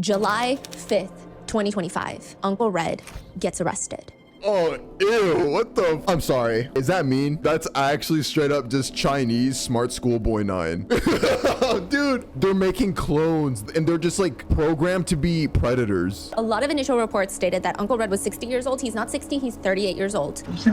July 5th, 2025, Uncle Red gets arrested. Oh, ew, what the? I'm sorry. Is that mean? That's actually straight up just Chinese SmartSchoolBoy9. Dude, they're making clones and they're just like programmed to be predators. A lot of initial reports stated that Uncle Red was 60 years old. He's not 60, he's 38 years old. This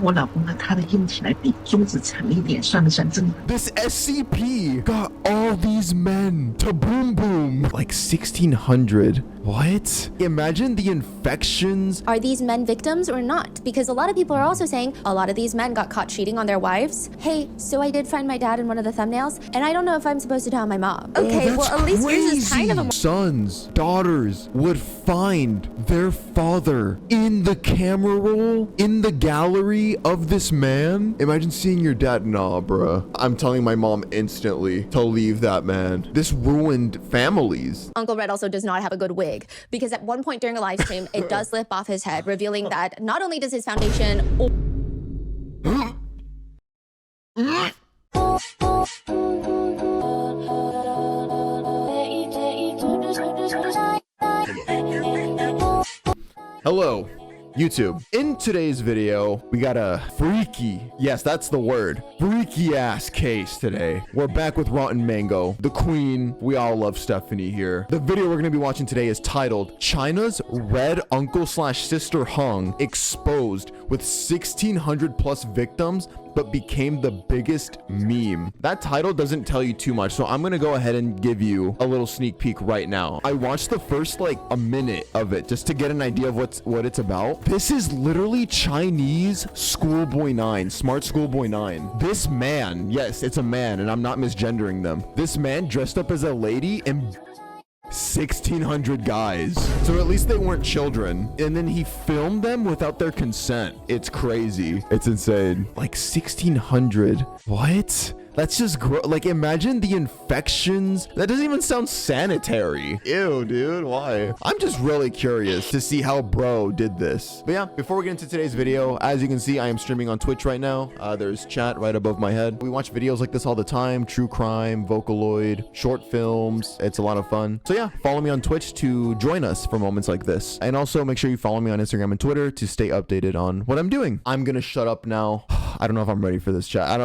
SCP got all these men to boom boom. Like 1600. What? Imagine the infections. Are these men victims or not? Because a lot of people are also saying a lot of these men got caught cheating on their wives. Hey, so I did find my dad in one of the thumbnails, and I don't know if I'm supposed to tell my mom. Okay, Oh, well, at least yours is kind of a... Sons, daughters would find their father in the camera roll, in the gallery of this man. Imagine seeing your dad. Nah, bruh. I'm telling my mom instantly to leave that man. This ruined families. Uncle Red also does not have a good wig, because at one point during a live stream, it does slip off his head, revealing that not only does his foundation... Hello, YouTube. In today's video, we got a freaky, yes, that's the word, freaky ass case today. We're back with Rotten Mango, the queen. We all love Stephanie here. The video we're gonna be watching today is titled China's Red Uncle/Sister Hung Exposed with 1,600 plus victims, but became the biggest meme. That title doesn't tell you too much, so I'm gonna go ahead and give you a little sneak peek right now. I watched the first like a minute of it just to get an idea of what it's about. This is literally Chinese SchoolBoy9, SmartSchoolBoy9. This man, yes, it's a man, and I'm not misgendering them. This man dressed up as a lady and 1,600 guys. So at least they weren't children. And then he filmed them without their consent. It's crazy. It's insane. Like 1,600. What? That's just like, imagine the infections. That doesn't even sound sanitary. Ew, dude, why? I'm just really curious to see how bro did this. But yeah, before we get into today's video, as you can see, I am streaming on Twitch right now. There's chat right above my head. We watch videos like this all the time. True crime, Vocaloid, short films. It's a lot of fun. So yeah, follow me on Twitch to join us for moments like this. And also make sure you follow me on Instagram and Twitter to stay updated on what I'm doing. I'm gonna shut up now. I don't know if I'm ready for this chat. I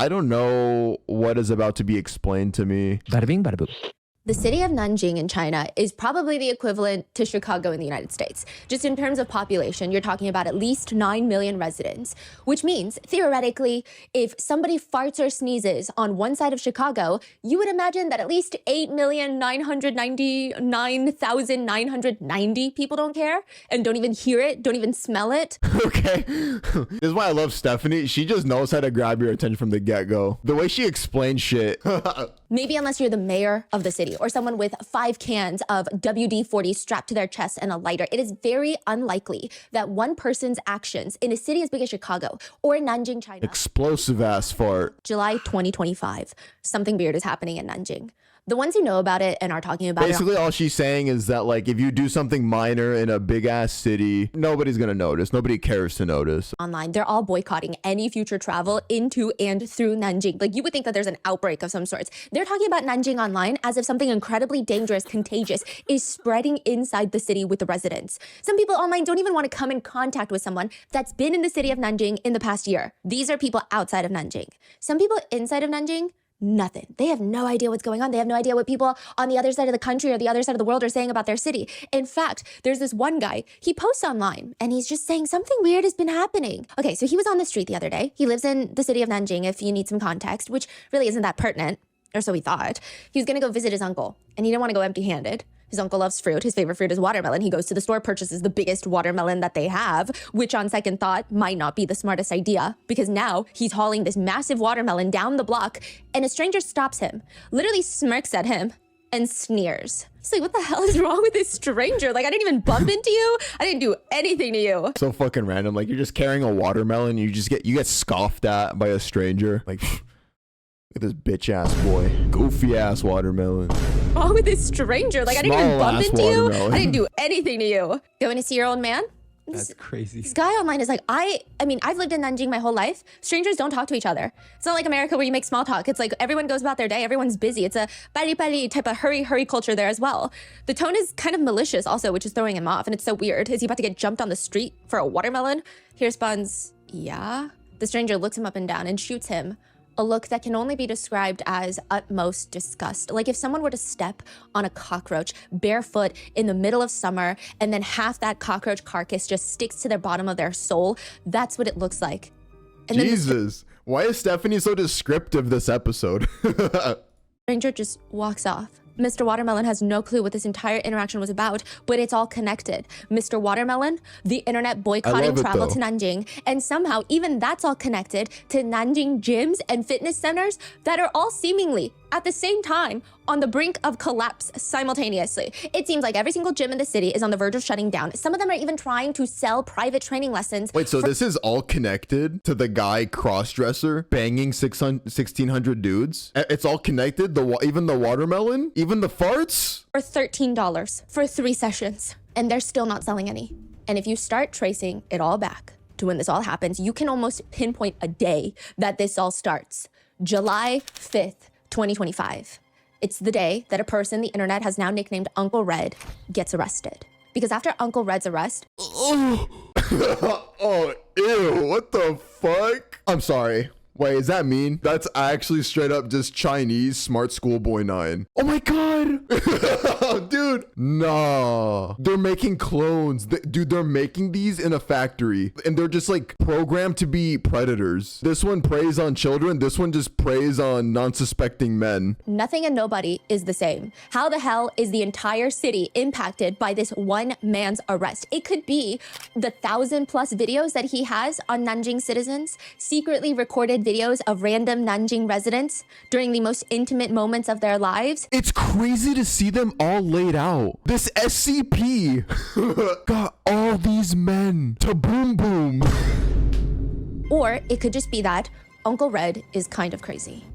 don't know what is about to be explained to me. Bada bing, bada boom. The city of Nanjing in China is probably the equivalent to Chicago in the United States. Just in terms of population, you're talking about at least 9 million residents, which means, theoretically, if somebody farts or sneezes on one side of Chicago, you would imagine that at least 8,999,990 people don't care and don't even hear it, don't even smell it. Okay. This is why I love Stephanie. She just knows how to grab your attention from the get-go. The way she explains shit. Maybe unless you're the mayor of the city or someone with 5 cans of WD-40 strapped to their chest and a lighter. It is very unlikely that one person's actions in a city as big as Chicago or Nanjing, China. Explosive ass fart. July 2025. Something weird is happening in Nanjing. The ones who know about it and are talking about basically all she's saying is that like if you do something minor in a big ass city, nobody's gonna notice. Nobody cares to notice. Online, they're all boycotting any future travel into and through Nanjing. Like, you would think that there's an outbreak of some sorts. They're talking about Nanjing online as if something incredibly dangerous, contagious is spreading inside the city with the residents. Some people online don't even want to come in contact with someone that's been in the city of Nanjing in the past year. These are people outside of Nanjing. Some people inside of Nanjing, nothing. They have no idea what's going on. They have no idea what people on the other side of the country or the other side of the world are saying about their city. In fact, there's this one guy, he posts online and he's just saying something weird has been happening. Okay, so he was on the street the other day. He lives in the city of Nanjing, if you need some context, which really isn't that pertinent, or so he thought. He was gonna go visit his uncle and he didn't want to go empty-handed. His uncle loves fruit. His favorite fruit is watermelon. He goes to the store, purchases the biggest watermelon that they have, which on second thought might not be the smartest idea, because now he's hauling this massive watermelon down the block and a stranger stops him, literally smirks at him and sneers. He's like, what the hell is wrong with this stranger? Like, I didn't even bump into you. I didn't do anything to you. So fucking random. Like, you're just carrying a watermelon. You get scoffed at by a stranger. Like, look at this bitch ass boy. Goofy ass watermelon. Wrong with this stranger? Like, I didn't even bump into you. Watermelon. I didn't do anything to you. Going to see your old man? That's crazy. This guy online is like, I mean, I've lived in Nanjing my whole life. Strangers don't talk to each other. It's not like America where you make small talk. It's like everyone goes about their day. Everyone's busy. It's a pali type of hurry culture there as well. The tone is kind of malicious also, which is throwing him off. And it's so weird. Is he about to get jumped on the street for a watermelon? He responds, yeah. The stranger looks him up and down and shoots him a look that can only be described as utmost disgust. Like if someone were to step on a cockroach barefoot in the middle of summer and then half that cockroach carcass just sticks to the bottom of their soul, that's what it looks like. And Jesus, why is Stephanie so descriptive this episode? Stranger just walks off. Mr. Watermelon has no clue what this entire interaction was about, but it's all connected. Mr. Watermelon, the internet boycotting travel to Nanjing, and somehow even that's all connected to Nanjing gyms and fitness centers that are all seemingly at the same time on the brink of collapse simultaneously. It seems like every single gym in the city is on the verge of shutting down. Some of them are even trying to sell private training lessons. Wait, so this is all connected to the guy cross-dresser banging 1,600 dudes? It's all connected? Even the watermelon? Even the farts? For $13 for 3 sessions. And they're still not selling any. And if you start tracing it all back to when this all happens, you can almost pinpoint a day that this all starts. July 5th, 2025. It's the day that a person the internet has now nicknamed Uncle Red gets arrested. Because after Uncle Red's arrest... Oh, oh, ew, what the fuck? I'm sorry. Wait, is that mean? That's actually straight up just Chinese SmartSchoolBoy9. Oh my god. Dude, nah. They're making clones. Dude, they're making these in a factory. And they're just like programmed to be predators. This one preys on children. This one just preys on non-suspecting men. Nothing and nobody is the same. How the hell is the entire city impacted by this one man's arrest? It could be the 1,000+ videos that he has on Nanjing citizens, secretly recorded videos of random Nanjing residents during the most intimate moments of their lives. It's crazy to see them all laid out. This SCP got all these men to boom boom. Or it could just be that Uncle Red is kind of crazy.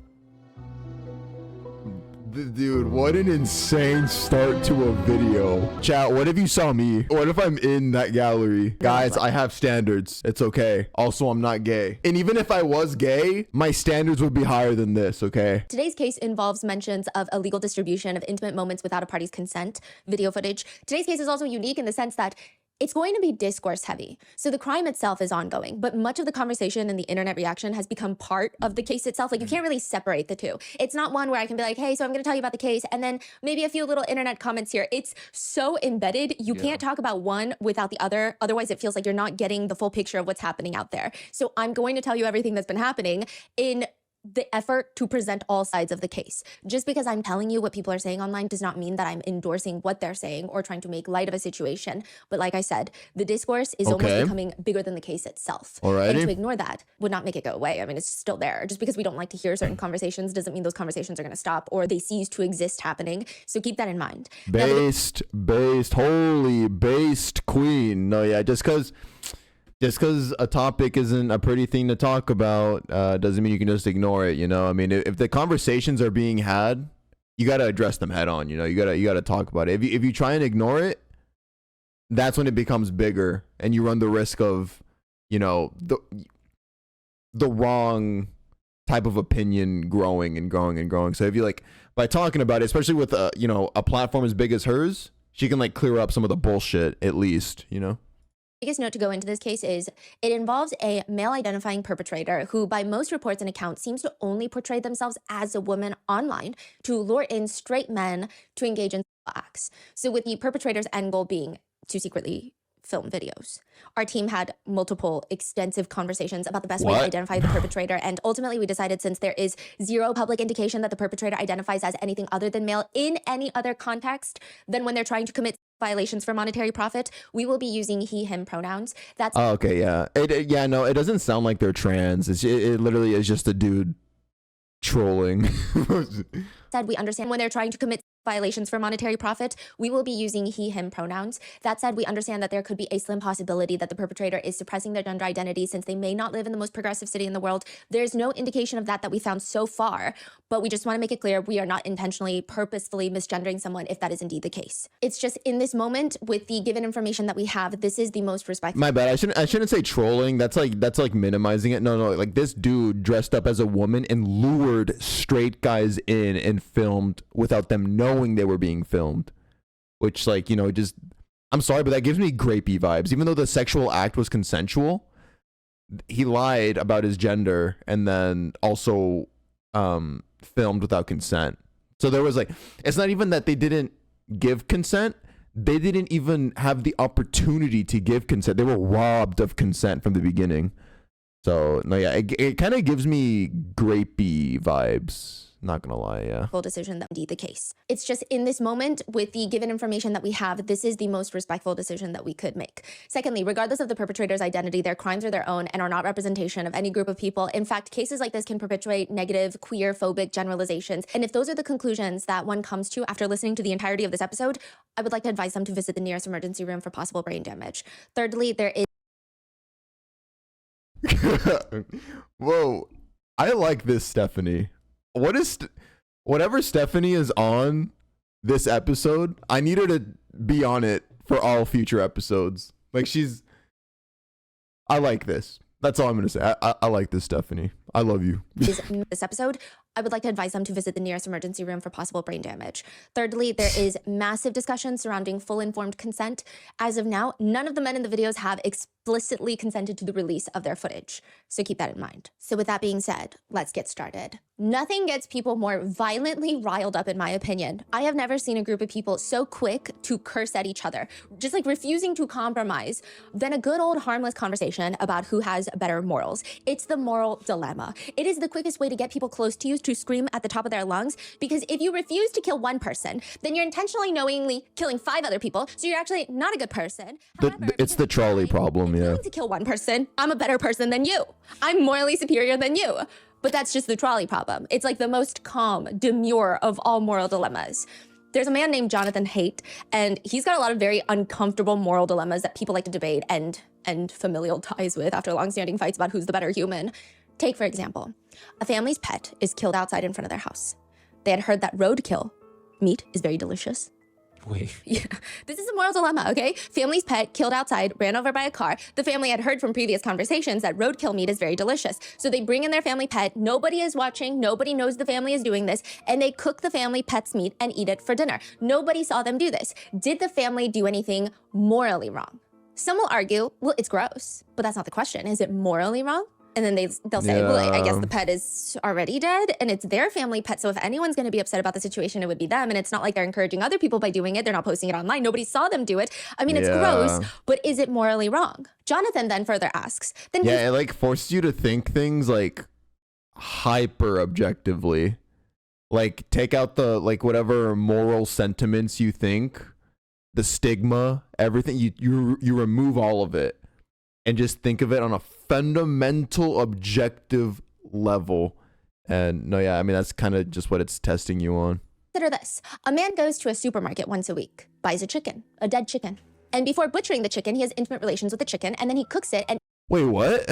Dude, what an insane start to a video. Chat, what if you saw me? What if I'm in that gallery? Guys, I have standards. It's okay. Also, I'm not gay. And even if I was gay, my standards would be higher than this, okay? Today's case involves mentions of illegal distribution of intimate moments without a party's consent, video footage. Today's case is also unique in the sense that it's going to be discourse heavy. So the crime itself is ongoing, but much of the conversation and the internet reaction has become part of the case itself. Like you can't really separate the two. It's not one where I can be like, hey, so I'm gonna tell you about the case and then maybe a few little internet comments here. It's so embedded. You can't talk about one without the other. Otherwise it feels like you're not getting the full picture of what's happening out there. So I'm going to tell you everything that's been happening in the effort to present all sides of the case. Just because I'm telling you what people are saying online does not mean that I'm endorsing what they're saying or trying to make light of a situation. But like I said, the discourse is almost becoming bigger than the case itself. And to ignore that would not make it go away. I mean, it's still there. Just because we don't like to hear certain conversations doesn't mean those conversations are going to stop or they cease to exist happening. So keep that in mind. Based, holy based queen. No, yeah, just because a topic isn't a pretty thing to talk about doesn't mean you can just ignore it, you know? I mean, if the conversations are being had, you got to address them head on, you know? You got to talk about it. If you try and ignore it, that's when it becomes bigger and you run the risk of, you know, the wrong type of opinion growing and growing and growing. So if you like, by talking about it, especially with, you know, a platform as big as hers, she can like clear up some of the bullshit at least, you know? Biggest note to go into this case is it involves a male identifying perpetrator who by most reports and accounts seems to only portray themselves as a woman online to lure in straight men to engage in sexual acts. So with the perpetrator's end goal being to secretly film videos. Our team had multiple extensive conversations about the best way to identify the perpetrator, and ultimately we decided since there is zero public indication that the perpetrator identifies as anything other than male in any other context than when they're trying to commit violations for monetary profit, we will be using he, him pronouns. That's okay, yeah. No, it doesn't sound like they're trans. It literally is just a dude trolling. Said we understand when they're trying to commit violations for monetary profit, we will be using he, him pronouns. That said, we understand that there could be a slim possibility that the perpetrator is suppressing their gender identity since they may not live in the most progressive city in the world. There's no indication of that we found so far, but we just want to make it clear we are not intentionally, purposefully misgendering someone if that is indeed the case. It's just in this moment, with the given information that we have, this is the most respectful. My bad. I shouldn't say trolling. That's like minimizing it. No, like this dude dressed up as a woman and lured straight guys in and filmed without them knowing they were being filmed, which, like, you know, just, I'm sorry, but that gives me grapey vibes. Even though the sexual act was consensual, he lied about his gender and then also filmed without consent. So there was, like, it's not even that they didn't give consent. They didn't even have the opportunity to give consent. They were robbed of consent from the beginning. So no, yeah, it kind of gives me grapey vibes. Not gonna lie, yeah. Full decision that indeed the case. It's just in this moment, with the given information that we have, this is the most respectful decision that we could make. Secondly, regardless of the perpetrator's identity, their crimes are their own and are not representation of any group of people. In fact, cases like this can perpetuate negative, queer, phobic generalizations. And if those are the conclusions that one comes to after listening to the entirety of this episode, I would like to advise them to visit the nearest emergency room for possible brain damage. Thirdly, there is Whoa, I like this Stephanie. What is whatever Stephanie is on this episode, I need her to be on it for all future episodes. Like, I like this. That's all I'm gonna say. I like this, Stephanie. I love you. This episode, I would like to advise them to visit the nearest emergency room for possible brain damage. Thirdly, there is massive discussion surrounding full informed consent. As of now, none of the men in the videos have explicitly consented to the release of their footage. So keep that in mind. So with that being said, let's get started. Nothing gets people more violently riled up, in my opinion. I have never seen a group of people so quick to curse at each other, just like refusing to compromise, than a good old harmless conversation about who has better morals. It's the moral dilemma. It is the quickest way to get people close to you to scream at the top of their lungs, because if you refuse to kill one person, then you're intentionally, knowingly killing 5 other people, so you're actually not a good person. However, it's the trolley problem, yeah. To kill one person, I'm a better person than you. I'm morally superior than you. But that's just the trolley problem. It's like the most calm, demure of all moral dilemmas. There's a man named Jonathan Haidt, and he's got a lot of very uncomfortable moral dilemmas that people like to debate and familial ties with after long-standing fights about who's the better human. Take, for example, a family's pet is killed outside in front of their house. They had heard that roadkill meat is very delicious. Wait. Yeah, this is a moral dilemma, okay? Family's pet killed outside, ran over by a car. The family had heard from previous conversations that roadkill meat is very delicious. So they bring in their family pet. Nobody is watching. Nobody knows the family is doing this. And they cook the family pet's meat and eat it for dinner. Nobody saw them do this. Did the family do anything morally wrong? Some will argue, well, it's gross, but that's not the question. Is it morally wrong? And then they'll say, well, I guess the pet is already dead and it's their family pet. So if anyone's going to be upset about the situation, it would be them. And it's not like they're encouraging other people by doing it. They're not posting it online. Nobody saw them do it. I mean, it's gross, but is it morally wrong? Jonathan then further asks. Then it like forces you to think things like hyper objectively. Like, take out the, like, whatever moral sentiments you think, the stigma, everything, you remove all of it and just think of it on a fundamental objective level. And no, yeah, I mean, that's kind of just what it's testing you on. Consider this. A man goes to a supermarket once a week, buys a chicken, a dead chicken. And before butchering the chicken, he has intimate relations with the chicken, and then he cooks it and... Wait, what?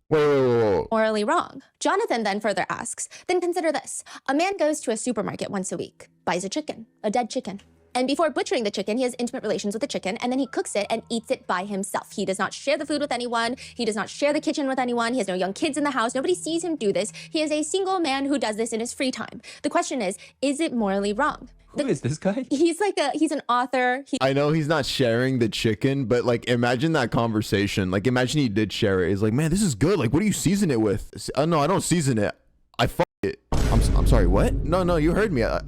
Wait. Morally wrong. Jonathan then further asks, then consider this. A man goes to a supermarket once a week, buys a chicken, a dead chicken. And before butchering the chicken, he has intimate relations with the chicken, and then he cooks it and eats it by himself. He does not share the food with anyone. He does not share the kitchen with anyone. He has no young kids in the house. Nobody sees him do this. He is a single man who does this in his free time. The question is it morally wrong? Who is this guy? He's an author. I know he's not sharing the chicken, but like, imagine that conversation. Like, imagine he did share it. He's like, man, this is good. Like, what do you season it with? No, I don't season it. I f it. I'm sorry, what? No, you heard me. I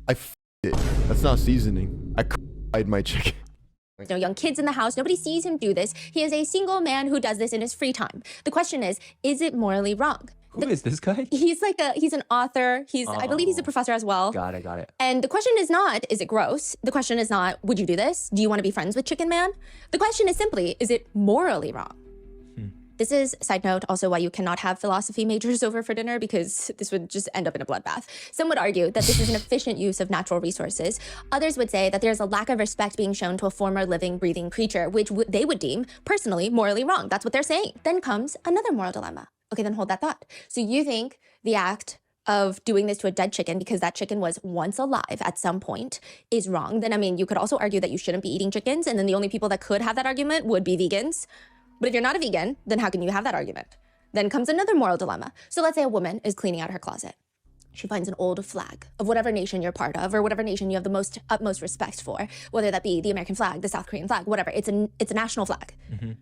f it. That's not seasoning. I fried my chicken. No young kids in the house. Nobody sees him do this. He is a single man who does this in his free time. The question is it morally wrong? Who is this guy? He's an author. I believe he's a professor as well. Got it. And the question is not, is it gross? The question is not, would you do this? Do you want to be friends with Chicken Man? The question is simply, is it morally wrong? This is, side note, also why you cannot have philosophy majors over for dinner, because this would just end up in a bloodbath. Some would argue that this is an efficient use of natural resources. Others would say that there's a lack of respect being shown to a former living, breathing creature, which they would deem, personally, morally wrong. That's what they're saying. Then comes another moral dilemma. Okay, then hold that thought. So you think the act of doing this to a dead chicken because that chicken was once alive at some point is wrong. Then, I mean, you could also argue that you shouldn't be eating chickens, and then the only people that could have that argument would be vegans. But if you're not a vegan, then how can you have that argument? Then comes another moral dilemma. So let's say a woman is cleaning out her closet. She finds an old flag of whatever nation you're part of, or whatever nation you have the utmost respect for, whether that be the American flag, the South Korean flag, whatever. It's a national flag.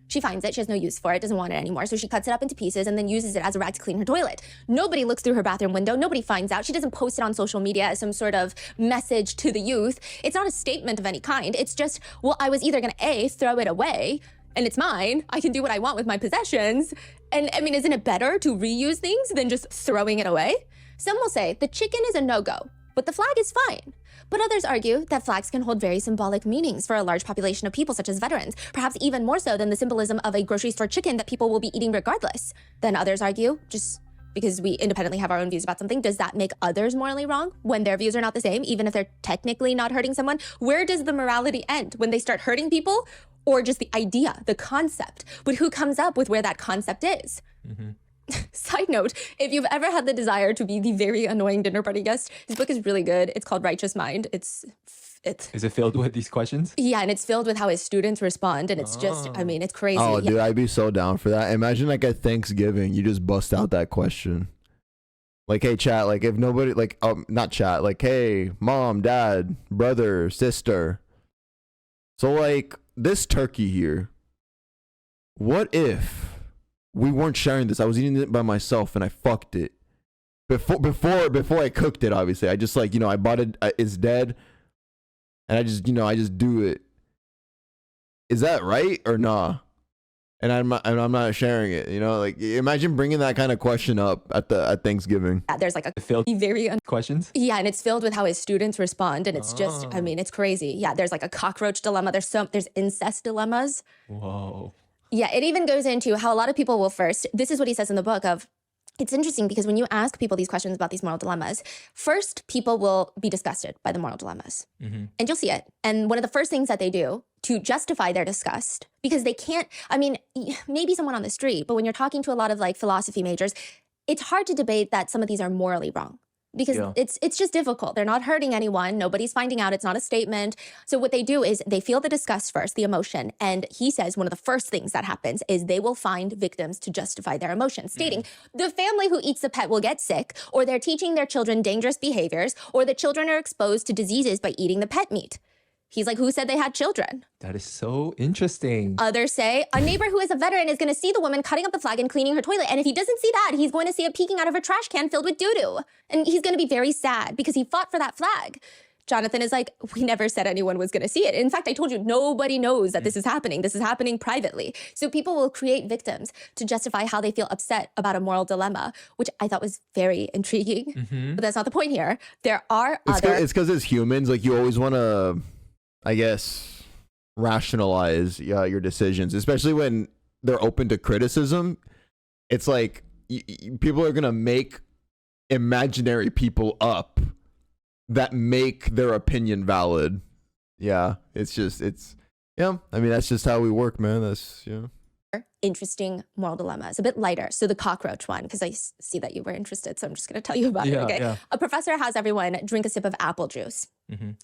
She finds it, she has no use for it, doesn't want it anymore, so she cuts it up into pieces and then uses it as a rag to clean her toilet. Nobody looks through her bathroom window, nobody finds out. She doesn't post it on social media as some sort of message to the youth. It's not a statement of any kind. It's just, well, I was either gonna A, throw it away, and it's mine. I can do what I want with my possessions. And I mean, isn't it better to reuse things than just throwing it away? Some will say the chicken is a no-go, but the flag is fine. But others argue that flags can hold very symbolic meanings for a large population of people, such as veterans, perhaps even more so than the symbolism of a grocery store chicken that people will be eating regardless. Then others argue, just because we independently have our own views about something, does that make others morally wrong when their views are not the same, even if they're technically not hurting someone? Where does the morality end? When they start hurting people? Or just the idea, the concept? But who comes up with where that concept is? Side note, if you've ever had the desire to be the very annoying dinner party guest, this book is really good. It's called Righteous Mind. Is it filled with these questions? Yeah, and it's filled with how his students respond, and it's just, I mean, it's crazy. Oh, Yeah. dude, I'd be so down for that. Imagine like at Thanksgiving, you just bust out that question. Like, hey, chat, like if nobody, like, not chat, like, hey, mom, dad, brother, sister. So like this turkey here, what if we weren't sharing this? I was eating it by myself and I fucked it. Before I cooked it, obviously. I just like, you know, I bought it, it's dead. And I just, you know, I just do it. Is that right or nah? And I'm not sharing it, you know? Like, imagine bringing that kind of question up at Thanksgiving. Yeah, there's like a Filled very questions? Yeah, and it's filled with how his students respond, and it's just, I mean, it's crazy. Yeah, there's like a cockroach dilemma. There's incest dilemmas. Whoa. Yeah, it even goes into how a lot of people will first, this is what he says in the book of, it's interesting because when you ask people these questions about these moral dilemmas, first people will be disgusted by the moral dilemmas. And you'll see it. And one of the first things that they do to justify their disgust, because they can't, I mean, maybe someone on the street, but when you're talking to a lot of like philosophy majors, it's hard to debate that some of these are morally wrong. Because it's just difficult. They're not hurting anyone. Nobody's finding out. It's not a statement. So what they do is they feel the disgust first, the emotion. And he says one of the first things that happens is they will find victims to justify their emotions, stating the family who eats the pet will get sick, or they're teaching their children dangerous behaviors, or the children are exposed to diseases by eating the pet meat. He's like, who said they had children? That is so interesting. Others say a neighbor who is a veteran is going to see the woman cutting up the flag and cleaning her toilet. And if he doesn't see that, he's going to see it peeking out of her trash can filled with doo-doo. And he's going to be very sad because he fought for that flag. Jonathan is like, we never said anyone was going to see it. In fact, I told you, nobody knows that this is happening. This is happening privately. So people will create victims to justify how they feel upset about a moral dilemma, which I thought was very intriguing. But that's not the point here. There are It's because as humans, like you always want to, I guess, rationalize your decisions, especially when they're open to criticism. It's like people are going to make imaginary people up that make their opinion valid. Yeah, I mean, that's just how we work, man. That's, interesting moral dilemmas, a bit lighter. So the cockroach one, because I see that you were interested, so I'm just going to tell you about it, okay? Yeah. A professor has everyone drink a sip of apple juice.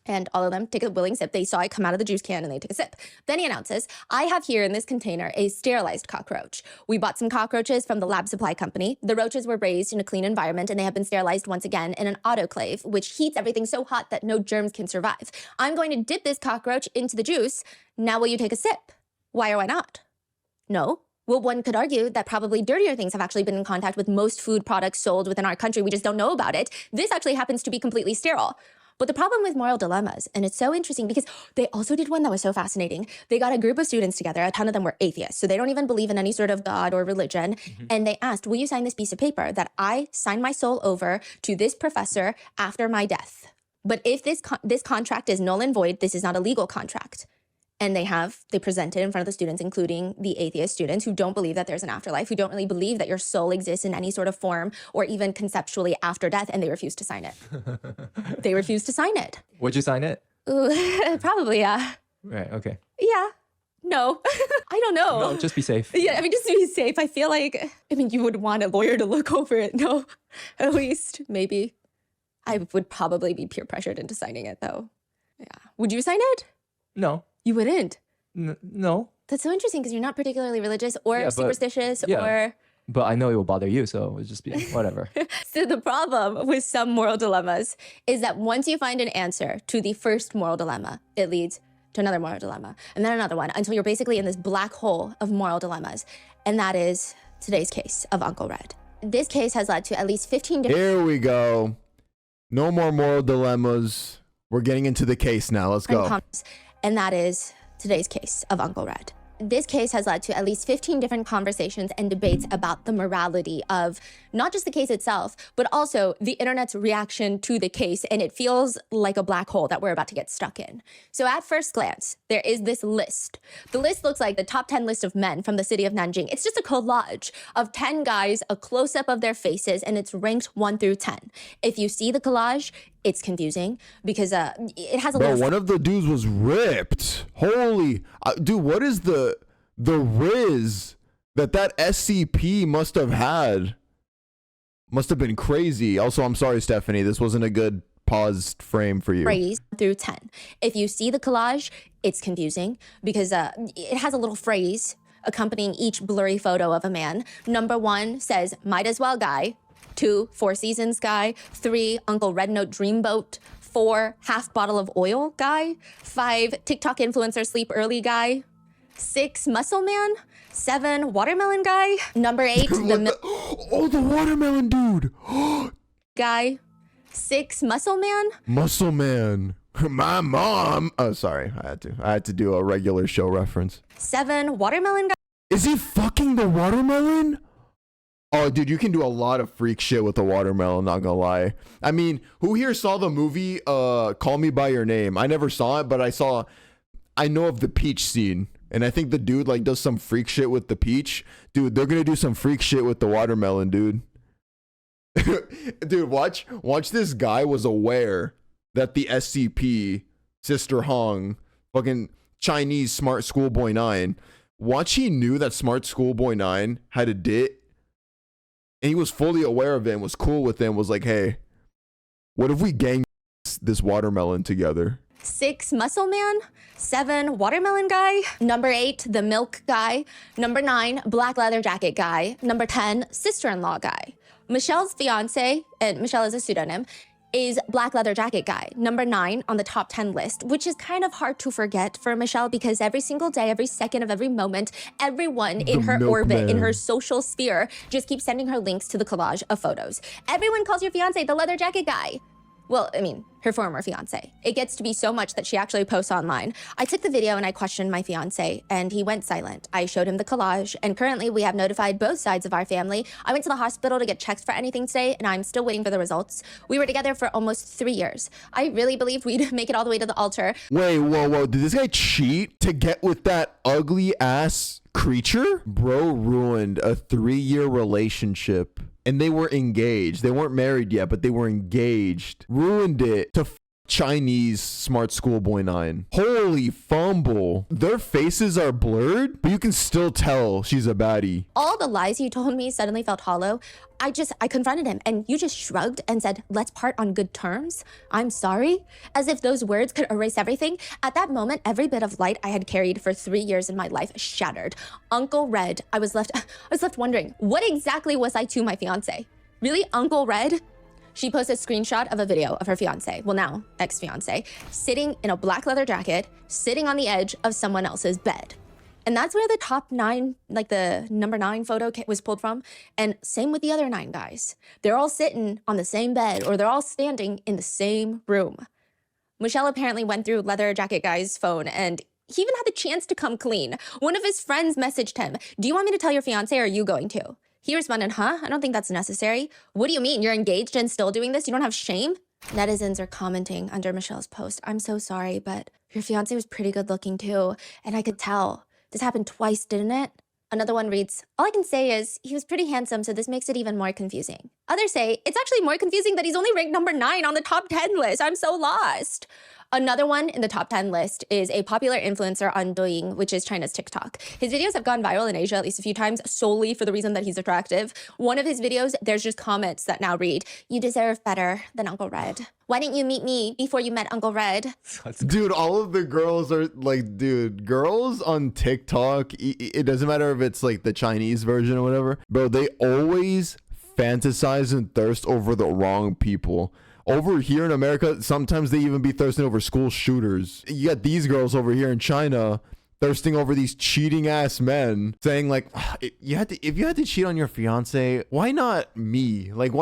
And all of them take a willing sip. They saw it come out of the juice can and they took a sip. Then he announces, I have here in this container a sterilized cockroach. We bought some cockroaches from the lab supply company. The roaches were raised in a clean environment and they have been sterilized once again in an autoclave, which heats everything so hot that no germs can survive. I'm going to dip this cockroach into the juice. Now will you take a sip? Why or why not? No. Well, one could argue that probably dirtier things have actually been in contact with most food products sold within our country. We just don't know about it. This actually happens to be completely sterile. But the problem with moral dilemmas, and it's so interesting because they also did one that was so fascinating. They got a group of students together. A ton of them were atheists, so they don't even believe in any sort of God or religion. And they asked, will you sign this piece of paper that I sign my soul over to this professor after my death? But if this contract is null and void, this is not a legal contract. And they present it in front of the students, including the atheist students who don't believe that there's an afterlife, who don't really believe that your soul exists in any sort of form or even conceptually after death, and they refuse to sign it. They refuse to sign it. Would you sign it? Ooh, probably, yeah. Right, okay. Yeah. No. I don't know. No, just be safe. Yeah, I mean, just to be safe. I feel like, you would want a lawyer to look over it. No, at least, maybe. I would probably be peer pressured into signing it, though. Yeah. Would you sign it? No. You wouldn't? No. That's so interesting because you're not particularly religious or superstitious or... But I know it will bother you, so it'll just be whatever. So the problem with some moral dilemmas is that once you find an answer to the first moral dilemma, it leads to another moral dilemma, and then another one, until you're basically in this black hole of moral dilemmas. And that is today's case of Uncle Red. This case has led to at least 15 different... Here we go. No more moral dilemmas. We're getting into the case now. Let's go. And that is today's case of Uncle Red. This case has led to at least 15 different conversations and debates about the morality of not just the case itself, but also the internet's reaction to the case. And it feels like a black hole that we're about to get stuck in. So at first glance, there is this list. The list looks like the top 10 list of men from the city of Nanjing. It's just a collage of 10 guys, a close-up of their faces, and it's ranked 1 through 10. If you see the collage, it's confusing because it has a little... One of the dudes was ripped. Holy... dude, what is the riz that SCP must have had? Must have been crazy. Also, I'm sorry, Stephanie. This wasn't a good paused frame for you. Phrase through 10. If you see the collage, it's confusing because it has a little phrase accompanying each blurry photo of a man. Number 1 says, might as well guy. 2, Four Seasons guy. 3, Uncle Red Note Dreamboat. 4, half bottle of oil guy. 5, TikTok influencer sleep early guy. 6, muscle man. 7, watermelon guy. Number 8, the watermelon dude. guy. 6, muscle man. Muscle man. My mom. Oh, sorry. I had to do a regular show reference. 7, watermelon guy. Is he fucking the watermelon? Oh, dude, you can do a lot of freak shit with a watermelon, not gonna lie. I mean, who here saw the movie Call Me By Your Name? I never saw it, but I know of the peach scene. And I think the dude like does some freak shit with the peach. Dude, they're gonna do some freak shit with the watermelon, dude. Dude, watch this guy was aware that the SCP, Sister Hong, fucking Chinese SmartSchoolBoy9, watch, he knew that SmartSchoolBoy9 had a dit. And he was fully aware of it and was cool with it and was like, hey, what if we gang this watermelon together? 6, muscle man. 7, watermelon guy. Number 8, the milk guy. Number 9, black leather jacket guy. Number 10, sister-in-law guy. Michelle's fiance, and Michelle is a pseudonym, is black leather jacket guy. Number 9 on the top 10 list, which is kind of hard to forget for Michelle because every single day, every second of every moment, everyone in her orbit, in her social sphere, just keeps sending her links to the collage of photos. Everyone calls your fiance the leather jacket guy. Well, I mean, her former fiance. It gets to be so much that she actually posts online. I took the video and I questioned my fiance and he went silent. I showed him the collage and currently we have notified both sides of our family. I went to the hospital to get checked for anything today and I'm still waiting for the results. We were together for almost 3 years. I really believed we'd make it all the way to the altar. Wait, whoa. Did this guy cheat to get with that ugly ass creature? Bro ruined a 3-year relationship. And they were engaged. They weren't married yet, but they were engaged. Ruined it to Chinese SmartSchoolBoy9. Holy fumble. Their faces are blurred, but you can still tell she's a baddie. All the lies he told me suddenly felt hollow. I confronted him and you just shrugged and said, let's part on good terms. I'm sorry. As if those words could erase everything. At that moment, every bit of light I had carried for 3 years in my life shattered. Uncle Red, I was left wondering, what exactly was I to my fiance? Really, Uncle Red? She posted a screenshot of a video of her fiance, well now, ex-fiance, sitting in a black leather jacket, sitting on the edge of someone else's bed. And that's where the top 9, like the number 9 photo was pulled from. And same with the other 9 guys. They're all sitting on the same bed or they're all standing in the same room. Michelle apparently went through leather jacket guy's phone and he even had the chance to come clean. One of his friends messaged him, do you want me to tell your fiance or are you going to? He responded, huh? I don't think that's necessary. What do you mean? You're engaged and still doing this? You don't have shame? Netizens are commenting under Michelle's post. I'm so sorry, but your fiance was pretty good looking too. And I could tell. This happened twice, didn't it? Another one reads, all I can say is he was pretty handsome, so this makes it even more confusing. Others say, it's actually more confusing that he's only ranked number 9 on the top 10 list. I'm so lost. Another one in the top 10 list is a popular influencer on Douyin, which is China's TikTok. His videos have gone viral in Asia at least a few times solely for the reason that he's attractive. One of his videos, there's just comments that now read, you deserve better than Uncle Red. Why didn't you meet me before you met Uncle Red? Dude, all of the girls are like, dude, girls on TikTok, it doesn't matter if it's like the Chinese version or whatever, bro, they always fantasize and thirst over the wrong people. Over here in America, sometimes they even be thirsting over school shooters. You got these girls over here in China thirsting over these cheating ass men, saying like, if you had to cheat on your fiance, why not me? Like,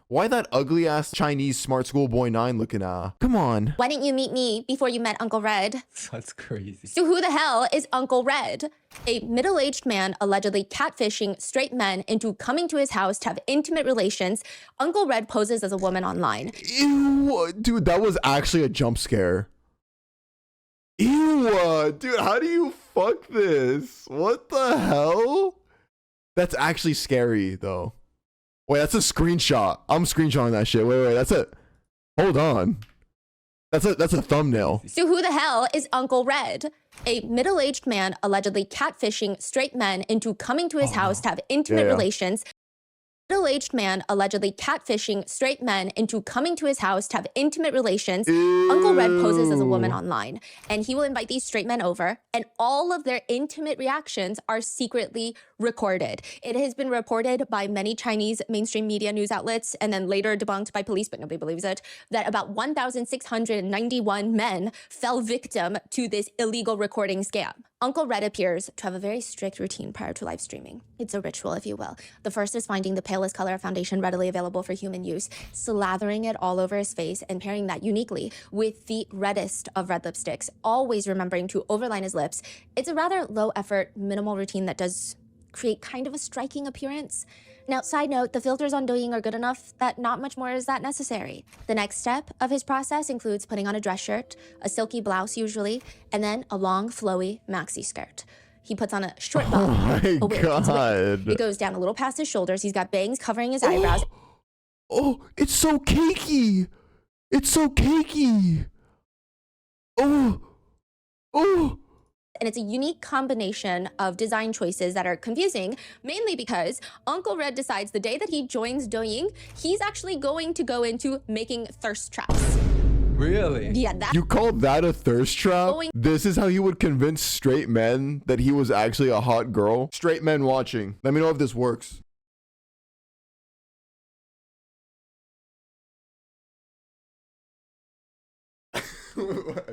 why that ugly ass Chinese SmartSchoolBoy9 looking come on. Why didn't you meet me before you met Uncle Red? That's crazy. So who the hell is Uncle Red? A middle-aged man allegedly catfishing straight men into coming to his house to have intimate relations. Uncle Red poses as a woman online. Ew, dude, that was actually a jump scare. Ew, dude, how do you fuck this? What the hell? That's actually scary though. Wait, that's a screenshot. I'm screenshotting that shit. Wait, that's it. Hold on. That's a thumbnail. So who the hell is Uncle Red? A middle-aged man allegedly catfishing straight men into coming to his house to have intimate relations. Middle-aged man allegedly catfishing straight men into coming to his house to have intimate relations. Ew. Uncle Red poses as a woman online, and he will invite these straight men over, and all of their intimate reactions are secretly recorded. It has been reported by many Chinese mainstream media news outlets, and then later debunked by police, but nobody believes it, that about 1,691 men fell victim to this illegal recording scam. Uncle Red appears to have a very strict routine prior to live streaming. It's a ritual, if you will. The first is finding the palest color of foundation readily available for human use, slathering it all over his face, and pairing that uniquely with the reddest of red lipsticks, always remembering to overline his lips. It's a rather low-effort, minimal routine that does create kind of a striking appearance. Now, side note, the filters on Douyin are good enough that not much more is that necessary. The next step of his process includes putting on a dress shirt, a silky blouse usually, and then a long, flowy maxi skirt. He puts on a short bun. Oh my God. It goes down a little past his shoulders. He's got bangs covering his eyebrows. Oh, it's so cakey. It's so cakey. Oh. And it's a unique combination of design choices that are confusing, mainly because Uncle Red decides the day that he joins Douyin, he's actually going to go into making thirst traps. Really? Yeah, that. You call that a thirst trap? This is how he would convince straight men that he was actually a hot girl? Straight men watching, let me know if this works.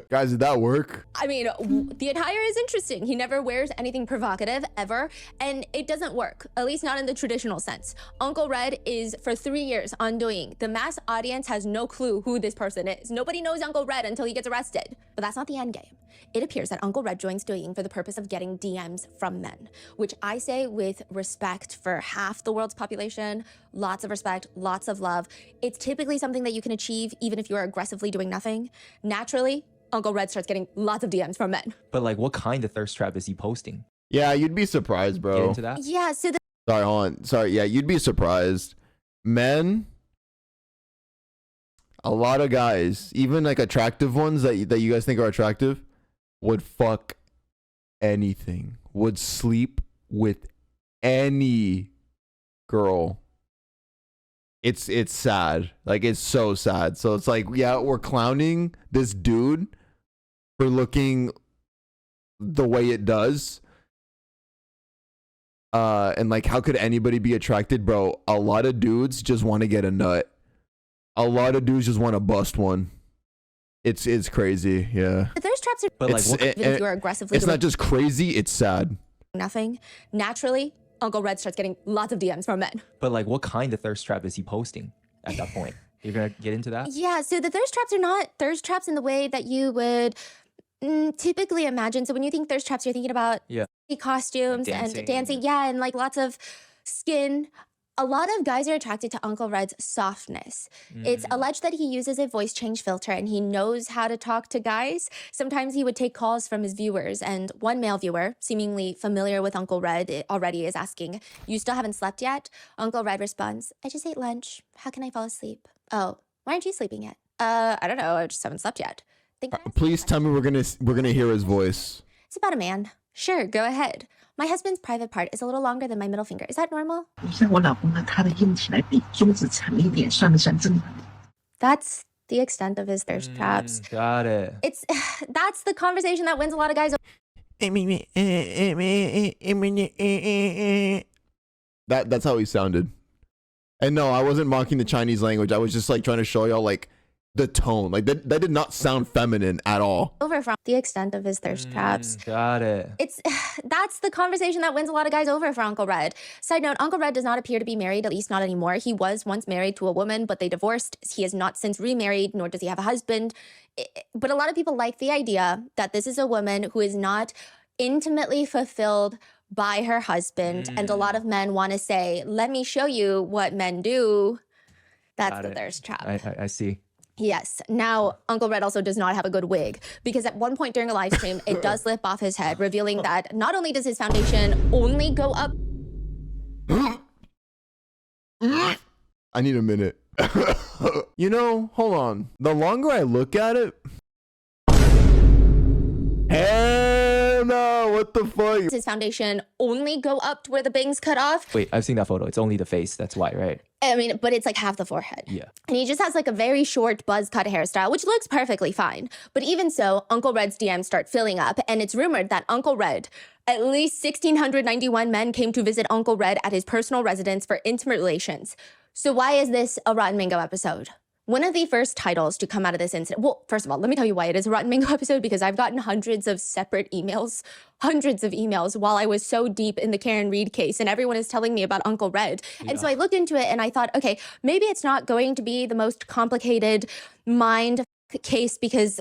Guys, did that work? I mean, the attire is interesting. He never wears anything provocative ever, and it doesn't work, at least not in the traditional sense. Uncle Red is for 3 years on Douyin. The mass audience has no clue who this person is. Nobody knows Uncle Red until he gets arrested. But that's not the end game. It appears that Uncle Red joins Douyin for the purpose of getting DMs from men, which I say with respect for half the world's population, lots of respect, lots of love. It's typically something that you can achieve even if you're aggressively doing nothing. Naturally, Uncle Red starts getting lots of DMs from men. But like, what kind of thirst trap is he posting? Yeah, you'd be surprised, bro. Get into that? Yeah, so Sorry, hold on. Sorry, yeah, you'd be surprised. Men, a lot of guys, even like attractive ones that you guys think are attractive, would fuck anything, would sleep with any girl. It's sad. Like, it's so sad. So it's like, yeah, we're clowning this dude for looking the way it does. And like, how could anybody be attracted, bro? A lot of dudes just want to get a nut. A lot of dudes just want to bust one. It's crazy, yeah. the thirst traps are, But like, what, even if you're aggressively It's doing not just crazy, it's sad. nothing. Naturally, Uncle Red starts getting lots of DMs from men. but like, what kind of thirst trap is he posting at that point? You're gonna get into that? Yeah, so the thirst traps are not thirst traps in the way that you would typically imagine. So when you think thirst traps, you're thinking about costumes Dancing. and dancing. Yeah, and like lots of skin A lot of guys are attracted to Uncle Red's softness. It's alleged that he uses a voice change filter and he knows how to talk to guys. Sometimes he would take calls from his viewers, and one male viewer, seemingly familiar with Uncle Red already, is asking, "You still haven't slept yet?" Uncle Red responds, "I just ate lunch. How can I fall asleep?" "Oh, why aren't you sleeping yet?" I don't know. I just haven't slept yet." Please tell me we're gonna hear his voice. "It's about a man." "Sure, go ahead." "My husband's private part is a little longer than my middle finger. Is that normal?" 像我老公呢，他的硬体来比中指长一点，算不算正常？ That's the extent of his thirst traps. Got it. That's the conversation that wins a lot of guys. That's how he sounded. And no, I wasn't mocking the Chinese language. I was just like trying to show y'all like the tone. Like that did not sound feminine at all. Over from the extent of his thirst traps. Got it. That's the conversation that wins a lot of guys over for Uncle Red. Side note, Uncle Red does not appear to be married, at least not anymore. He was once married to a woman, but they divorced. He has not since remarried, nor does he have a husband. But a lot of people like the idea that this is a woman who is not intimately fulfilled by her husband. And a lot of men want to say, "Let me show you what men do." That's the thirst trap. I see. Yes. Now, Uncle Red also does not have a good wig, because at one point during a live stream, it does slip off his head, revealing that not only does his foundation only go up. I need a minute. You know, hold on. The longer I look at it, hell no, what the fuck? His foundation only go up to where the bangs cut off. Wait, I've seen that photo. It's only the face. That's why, right? I mean, but it's like half the forehead. Yeah. And he just has like a very short buzz cut hairstyle, which looks perfectly fine. But even so, Uncle Red's DMs start filling up, and it's rumored that Uncle Red, at least 1,691 men came to visit Uncle Red at his personal residence for intimate relations. So why is this a Rotten Mango episode? One of the first titles to come out of this incident, well, first of all, let me tell you why it is a Rotten Mango episode, because I've gotten hundreds of separate emails, while I was so deep in the Karen Reed case, and everyone is telling me about Uncle Red. Yeah. And so I looked into it and I thought, okay, maybe it's not going to be the most complicated mind case because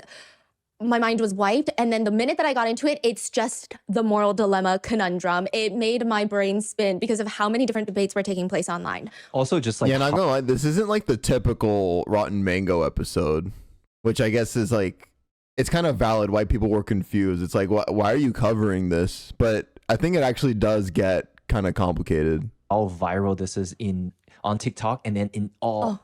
my mind was wiped. And then the minute that I got into it, it's just the moral dilemma conundrum. It made my brain spin because of how many different debates were taking place online. Also, just like, yeah, not gonna lie, this isn't like the typical Rotten Mango episode, which I guess is like, it's kind of valid why people were confused. It's like, why are you covering this? But I think it actually does get kind of complicated. how viral this is on TikTok and then in all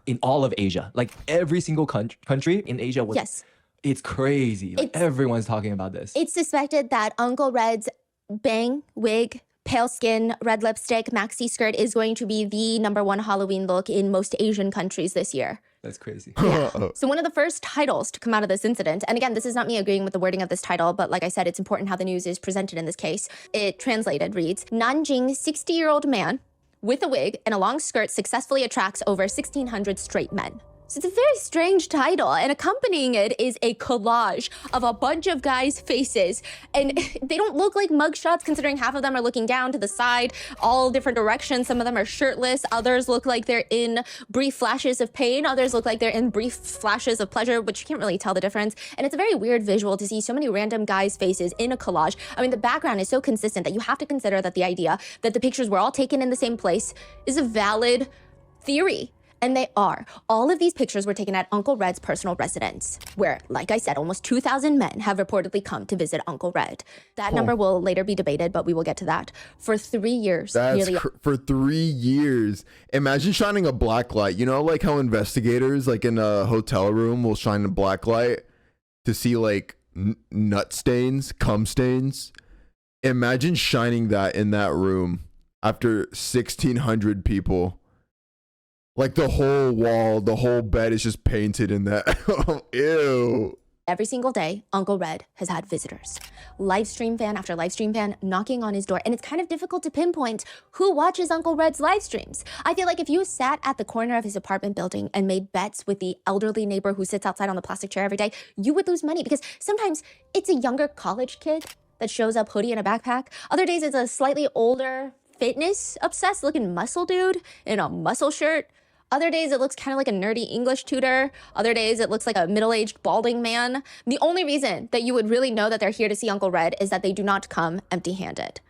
of Asia. Like every single country in Asia was. Yes. It's crazy. Like everyone's talking about this. It's suspected that Uncle Red's bang, wig, pale skin, red lipstick, maxi skirt is going to be the #1 Halloween look in most Asian countries this year. That's crazy. Yeah. So one of the first titles to come out of this incident, and again, this is not me agreeing with the wording of this title, but like I said, it's important how the news is presented in this case. It translated reads, Nanjing 60-year-old man with a wig and a long skirt successfully attracts over 1,600 straight men. So it's a very strange title, and accompanying it is a collage of a bunch of guys' faces. And they don't look like mugshots, considering half of them are looking down to the side, all different directions. Some of them are shirtless. Others look like they're in brief flashes of pain. Others look like they're in brief flashes of pleasure, which you can't really tell the difference. And it's a very weird visual to see so many random guys' faces in a collage. I mean, the background is so consistent that you have to consider that the idea that the pictures were all taken in the same place is a valid theory. And they are. All of these pictures were taken at Uncle Red's personal residence, where, like I said, almost 2,000 men have reportedly come to visit Uncle Red. That number will later be debated, but we will get to that. For 3 years. For 3 years. Imagine shining a black light. You know, like how investigators, like in a hotel room, will shine a black light to see like nut stains, cum stains. Imagine shining that in that room after 1,600 people. Like the whole wall, the whole bed is just painted in that. Ew. Every single day, Uncle Red has had visitors. Livestream fan after livestream fan knocking on his door. And it's kind of difficult to pinpoint who watches Uncle Red's live streams. I feel like if you sat at the corner of his apartment building and made bets with the elderly neighbor who sits outside on the plastic chair every day, you would lose money, because sometimes it's a younger college kid that shows up hoodie and a backpack. Other days it's a slightly older, fitness obsessed looking muscle dude in a muscle shirt. Other days, it looks kind of like a nerdy English tutor. Other days, it looks like a middle-aged balding man. The only reason that you would really know that they're here to see Uncle Red is that they do not come empty-handed.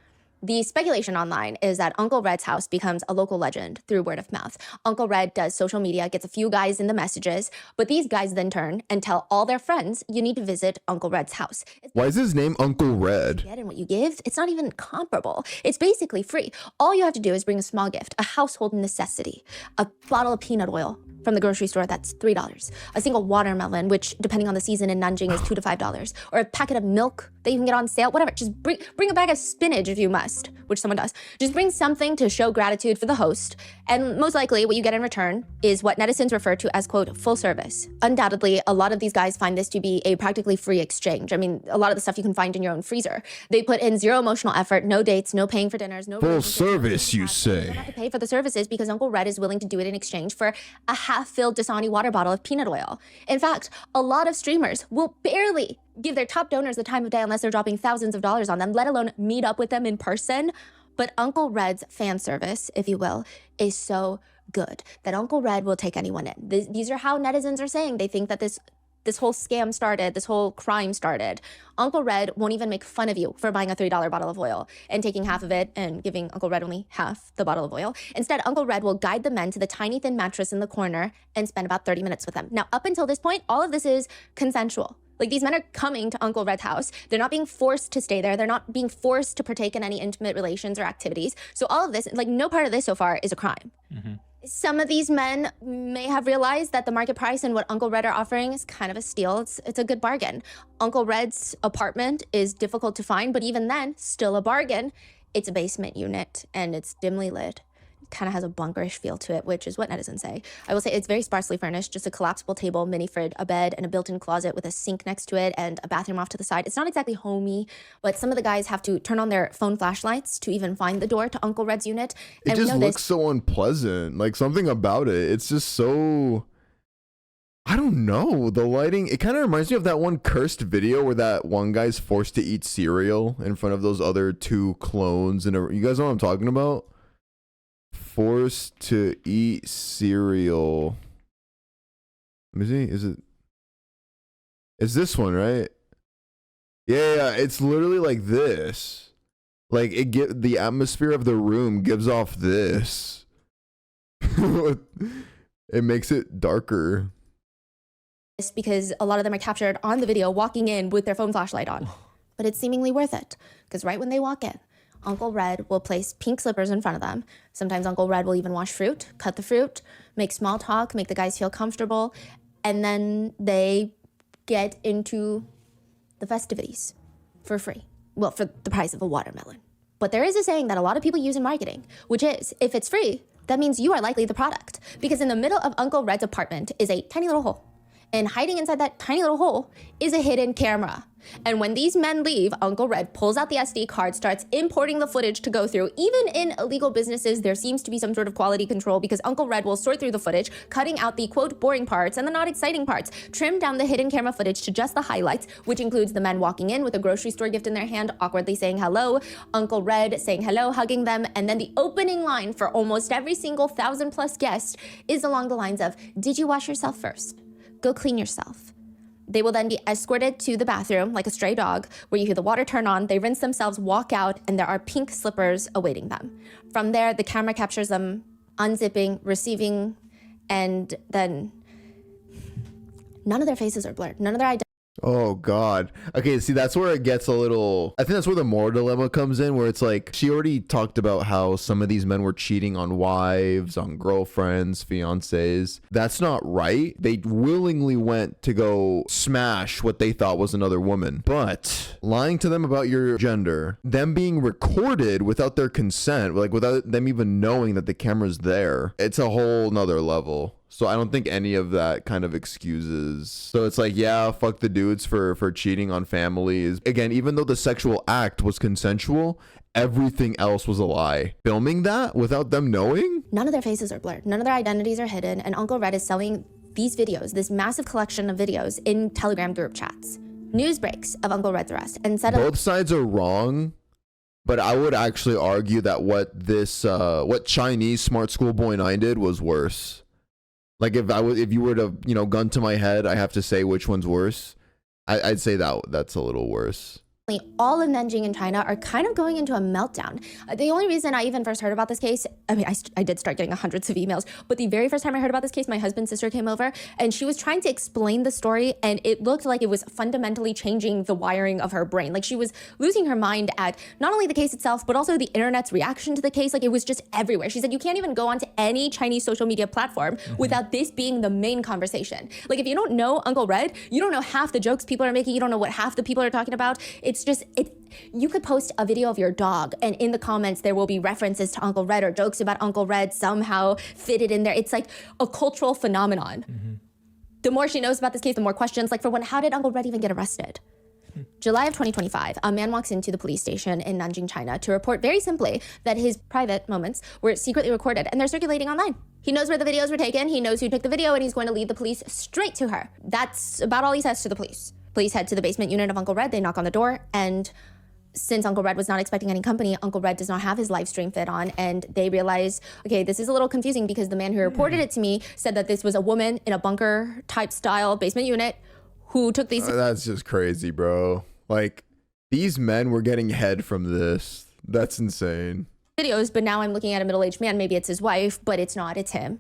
The speculation online is that Uncle Red's house becomes a local legend through word of mouth. Uncle Red does social media, gets a few guys in the messages, but these guys then turn and tell all their friends, you need to visit Uncle Red's house. Why is his name Uncle Red? And what you give, it's not even comparable. It's basically free. All you have to do is bring a small gift, a household necessity, a bottle of peanut oil from the grocery store, that's $3. A single watermelon, which depending on the season in Nanjing is $2 to $5. Or a packet of milk that you can get on sale, whatever. Just bring a bag of spinach if you must, which someone does. Just bring something to show gratitude for the host. And most likely what you get in return is what netizens refer to as, quote, full service. Undoubtedly, a lot of these guys find this to be a practically free exchange. I mean, a lot of the stuff you can find in your own freezer. They put in zero emotional effort, no dates, no paying for dinners, no full service, you say. You don't have to pay for the services because Uncle Red is willing to do it in exchange for a half-filled Dasani water bottle of peanut oil. In fact, a lot of streamers will barely give their top donors the time of day unless they're dropping thousands of dollars on them, let alone meet up with them in person. But Uncle Red's fan service, if you will, is so good that Uncle Red will take anyone in. These are how netizens are saying they think that this whole scam started, this whole crime started. Uncle Red won't even make fun of you for buying a $3 bottle of oil and taking half of it and giving Uncle Red only half the bottle of oil. Instead, Uncle Red will guide the men to the tiny thin mattress in the corner and spend about 30 minutes with them. Now, up until this point, all of this is consensual. Like, these men are coming to Uncle Red's house. They're not being forced to stay there. They're not being forced to partake in any intimate relations or activities. So all of this, like, no part of this so far is a crime. Some of these men may have realized that the market price and what Uncle Red are offering is kind of a steal. It's a good bargain. Uncle Red's apartment is difficult to find, but even then, still a bargain. It's a basement unit, and it's dimly lit. Kind of has a bunkerish feel to it, which is what netizens say. I will say it's very sparsely furnished, just a collapsible table, mini fridge, a bed, and a built-in closet with a sink next to it and a bathroom off to the side. It's not exactly homey, but some of the guys have to turn on their phone flashlights to even find the door to Uncle Red's unit. It just looks so unpleasant. Like, something about it. It's just so... I don't know. The lighting, it kind of reminds me of that one cursed video where that one guy's forced to eat cereal in front of those other two clones. And you guys know what I'm talking about? Forced to eat cereal. Let me see. Is this one, right? Yeah, it's literally like this. Like, the atmosphere of the room gives off this. It makes it darker. Because a lot of them are captured on the video walking in with their phone flashlight on. But it's seemingly worth it, because right when they walk in, Uncle Red will place pink slippers in front of them. Sometimes Uncle Red will even wash fruit, cut the fruit, make small talk, make the guys feel comfortable, and then they get into the festivities for free. Well, for the price of a watermelon. But there is a saying that a lot of people use in marketing, which is, if it's free, that means you are likely the product. Because in the middle of Uncle Red's apartment is a tiny little hole. And hiding inside that tiny little hole is a hidden camera. And when these men leave, Uncle Red pulls out the SD card, starts importing the footage to go through. Even in illegal businesses, there seems to be some sort of quality control because Uncle Red will sort through the footage, cutting out the, quote, boring parts and the not exciting parts, trim down the hidden camera footage to just the highlights, which includes the men walking in with a grocery store gift in their hand, awkwardly saying hello, Uncle Red saying hello, hugging them, and then the opening line for almost every single 1,000+ guest is along the lines of, did you wash yourself first? Go clean yourself. They will then be escorted to the bathroom like a stray dog, where you hear the water turn on, they rinse themselves, walk out, and there are pink slippers awaiting them. From there, the camera captures them unzipping, receiving, and then none of their faces are blurred. None of their identities. Oh God. Okay, see, that's where it gets a little, I think that's where the moral dilemma comes in, where it's like, she already talked about how some of these men were cheating on wives, on girlfriends, fiancés. That's not right. They willingly went to go smash what they thought was another woman. But lying to them about your gender, them being recorded without their consent, like without them even knowing that the camera's there, it's a whole nother level. So I don't think any of that kind of excuses. So it's like, yeah, fuck the dudes for cheating on families. Again, even though the sexual act was consensual, everything else was a lie. Filming that without them knowing? None of their faces are blurred. None of their identities are hidden. And Uncle Red is selling these videos, this massive collection of videos in Telegram group chats. News breaks of Uncle Red's arrest. And both sides are wrong. But I would actually argue that what Chinese SmartSchoolBoy9 did was worse. Like if you were to, gun to my head, I have to say which one's worse. I'd say that's a little worse. all of Nanjing in China are kind of going into a meltdown. The only reason I even first heard about this case, I mean, I did start getting hundreds of emails, but the very first time I heard about this case, my husband's sister came over and she was trying to explain the story, and it looked like it was fundamentally changing the wiring of her brain. Like, she was losing her mind at not only the case itself, but also the internet's reaction to the case. Like, it was just everywhere. She said you can't even go onto any Chinese social media platform without this being the main conversation. Like, if you don't know Uncle Red, you don't know half the jokes people are making, you don't know what half the people are talking about. It's just, you could post a video of your dog and in the comments there will be references to Uncle Red or jokes about Uncle Red somehow fitted in there. It's like a cultural phenomenon. The more she knows about this case, the more questions. Like, for one, how did Uncle Red even get arrested? July of 2025, a man walks into the police station in Nanjing, China to report very simply that his private moments were secretly recorded and they're circulating online. He knows where the videos were taken, he knows who took the video, and he's going to lead the police straight to her. That's about all he says to the police. Police head to the basement unit of Uncle Red, they knock on the door, and since Uncle Red was not expecting any company, Uncle Red does not have his live stream fit on, and they realize, okay, this is a little confusing because the man who reported it to me said that this was a woman in a bunker type style basement unit who took these. That's just crazy, bro. Like, these men were getting head from this. That's insane. Videos, but now I'm looking at a middle-aged man. Maybe it's his wife, but it's not, it's him.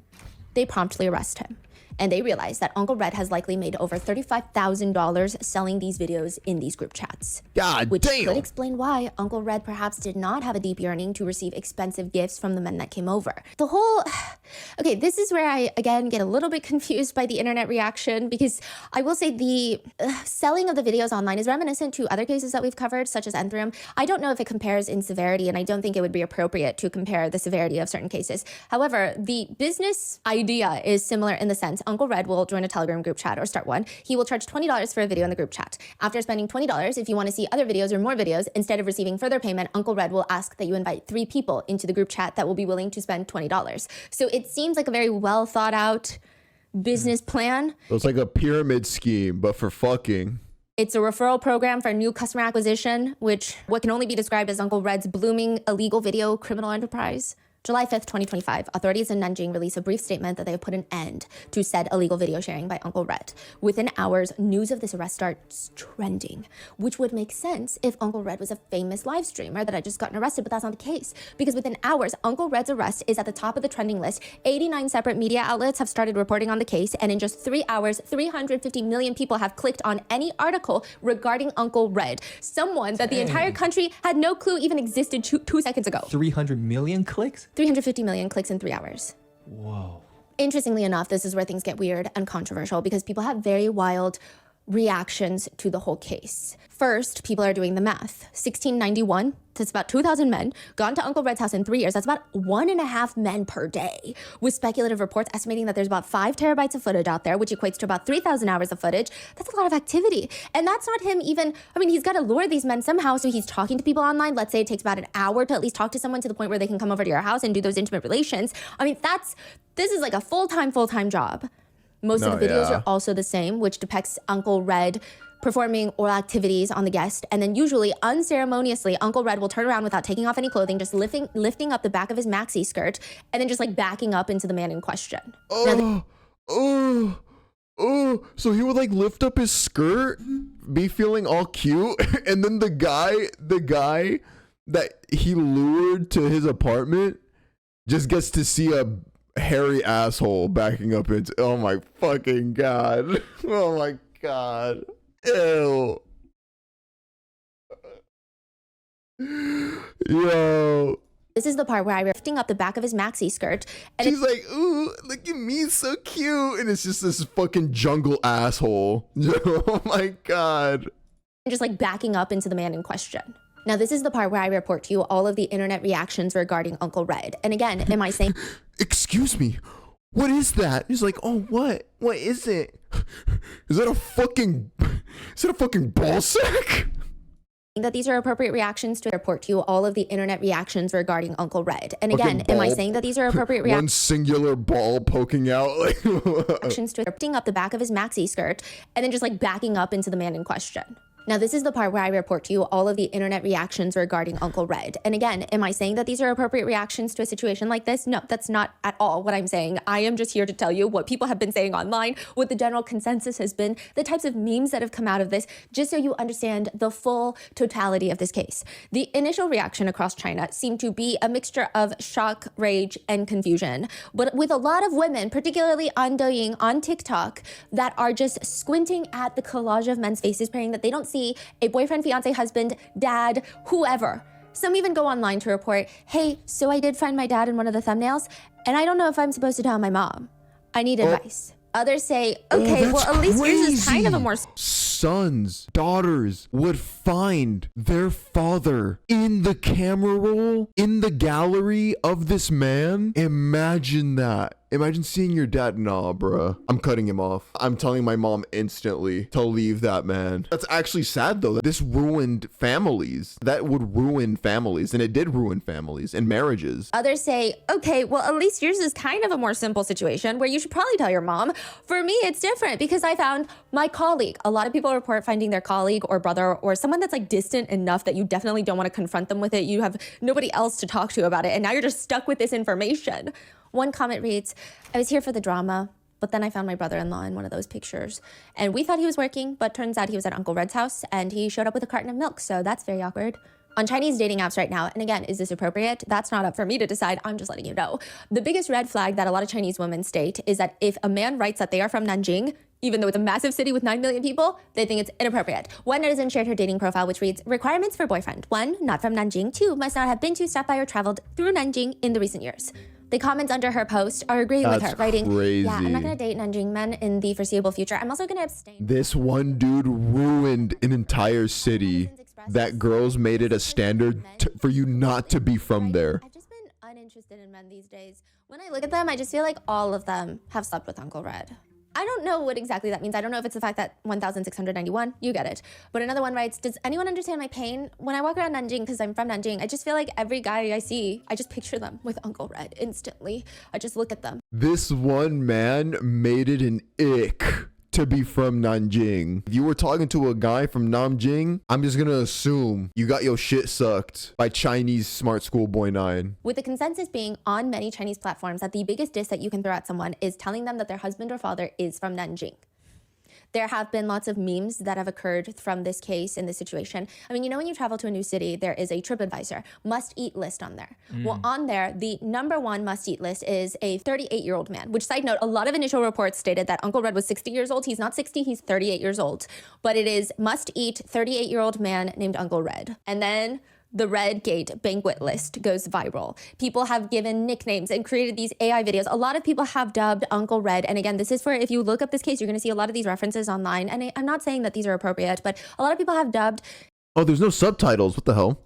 They promptly arrest him. And they realize that Uncle Red has likely made over $35,000 selling these videos in these group chats. God which damn. could explain why Uncle Red perhaps did not have a deep yearning to receive expensive gifts from the men that came over. The whole, okay, this is where I, again, get a little bit confused by the internet reaction, because I will say the selling of the videos online is reminiscent to other cases that we've covered, such as Enthrium. I don't know if it compares in severity, and I don't think it would be appropriate to compare the severity of certain cases. However, the business idea is similar in the sense Uncle Red will join a Telegram group chat or start one. He will charge $20 for a video in the group chat. After spending $20, if you want to see other videos or more videos, instead of receiving further payment, Uncle Red will ask that you invite 3 people into the group chat that will be willing to spend $20. So it seems like a very well thought out business plan. It's like a pyramid scheme, but for fucking. It's a referral program for new customer acquisition, which what can only be described as Uncle Red's blooming illegal video criminal enterprise. July 5th, 2025, authorities in Nanjing release a brief statement that they have put an end to said illegal video sharing by Uncle Red. Within hours, news of this arrest starts trending, which would make sense if Uncle Red was a famous live streamer that had just gotten arrested, but that's not the case. Because within hours, Uncle Red's arrest is at the top of the trending list. 89 separate media outlets have started reporting on the case, and in just 3 hours, 350 million people have clicked on any article regarding Uncle Red, someone that the entire country had no clue even existed 2 seconds ago. 300 million clicks? 350 million clicks in 3 hours. Whoa. Interestingly enough, this is where things get weird and controversial because people have very wild reactions to the whole case. First, people are doing the math. 1691, that's about 2,000 men, gone to Uncle Red's house in 3 years. That's about 1.5 men per day, with speculative reports estimating that there's about 5 terabytes of footage out there, which equates to about 3,000 hours of footage. That's a lot of activity. And that's not him even, I mean, he's got to lure these men somehow, so he's talking to people online. Let's say it takes about an hour to at least talk to someone to the point where they can come over to your house and do those intimate relations. I mean, this is like a full-time job. Most of the videos are also the same, which depicts Uncle Red performing oral activities on the guest, and then usually unceremoniously Uncle Red will turn around without taking off any clothing, just lifting up the back of his maxi skirt and then just like backing up into the man in question. So he would like lift up his skirt, be feeling all cute, and then the guy that he lured to his apartment just gets to see a hairy asshole backing up into, oh my fucking god. Oh my god. Ew. Yo. This is the part where I'm lifting up the back of his maxi skirt. And she's like, ooh, look at me, so cute. And it's just this fucking jungle asshole. Oh my god. Just like backing up into the man in question. Now, this is the part where I report to you all of the internet reactions regarding Uncle Red. And again, am I saying... Excuse me, what is that? He's like, oh, what? What is it? Is that a fucking ball sack? That these are appropriate reactions to report to you all of the internet reactions regarding Uncle Red. And again, am I saying that these are appropriate reactions? One singular ball poking out. Like reactions to lifting up the back of his maxi skirt and then just like backing up into the man in question. Now, this is the part where I report to you all of the internet reactions regarding Uncle Red. And again, am I saying that these are appropriate reactions to a situation like this? No, that's not at all what I'm saying. I am just here to tell you what people have been saying online, what the general consensus has been, the types of memes that have come out of this, just so you understand the full totality of this case. The initial reaction across China seemed to be a mixture of shock, rage, and confusion, but with a lot of women, particularly on Douyin, on TikTok, that are just squinting at the collage of men's faces, praying that they don't see a boyfriend, fiance, husband, dad, whoever. Some even go online to report, hey, so I did find my dad in one of the thumbnails, and I don't know if I'm supposed to tell my mom. I need advice. Others say, okay, well, at least yours is kind of a more... Sons, daughters would find their father in the camera roll, in the gallery of this man. Imagine that. Imagine seeing your dad. Nah, bruh. I'm cutting him off. I'm telling my mom instantly to leave that man. That's actually sad, though. This ruined families. That would ruin families. And it did ruin families and marriages. Others say, okay, well, at least yours is kind of a more simple situation where you should probably tell your mom. For me, it's different because I found my colleague. A lot of people report finding their colleague or brother or someone that's like distant enough that you definitely don't want to confront them with it. You have nobody else to talk to about it. And now you're just stuck with this information. One comment reads, I was here for the drama, but then I found my brother-in-law in one of those pictures. And we thought he was working, but turns out he was at Uncle Red's house and he showed up with a carton of milk. So that's very awkward. On Chinese dating apps right now, and again, is this appropriate? That's not up for me to decide. I'm just letting you know. The biggest red flag that a lot of Chinese women state is that if a man writes that they are from Nanjing, even though it's a massive city with 9 million people, they think it's inappropriate. One netizen shared her dating profile, which reads, requirements for boyfriend. 1, not from Nanjing. 2, must not have been to, stopped by, or traveled through Nanjing in the recent years. The comments under her post are agreeing with her, writing, crazy. Yeah, I'm not going to date Nanjing men in the foreseeable future. I'm also going to abstain. This one dude ruined an entire city that girls made it a standard for you not to be from there. I've just been uninterested in men these days. When I look at them, I just feel like all of them have slept with Uncle Red. I don't know what exactly that means. I don't know if it's the fact that 1,691, you get it. But another one writes, does anyone understand my pain? When I walk around Nanjing, because I'm from Nanjing, I just feel like every guy I see, I just picture them with Uncle Red instantly. I just look at them. This one man made it an ick to be from Nanjing. If you were talking to a guy from Nanjing, I'm just gonna assume you got your shit sucked by Chinese SmartSchoolBoy9. With the consensus being on many Chinese platforms that the biggest diss that you can throw at someone is telling them that their husband or father is from Nanjing. There have been lots of memes that have occurred from this case in this situation. I mean, you know, when you travel to a new city, there is a TripAdvisor must-eat list on there. Well, on there, the #1 must-eat list is a 38-year-old man, which, side note, a lot of initial reports stated that Uncle Red was 60 years old. He's not 60, he's 38 years old. But it is must-eat 38-year-old man named Uncle Red. And then the Red Gate banquet list goes viral. People have given nicknames and created these AI videos. A lot of people have dubbed Uncle Red. And again, this is for, if you look up this case, you're going to see a lot of these references online. And I'm not saying that these are appropriate, but a lot of people have dubbed... Oh, there's no subtitles. What the hell?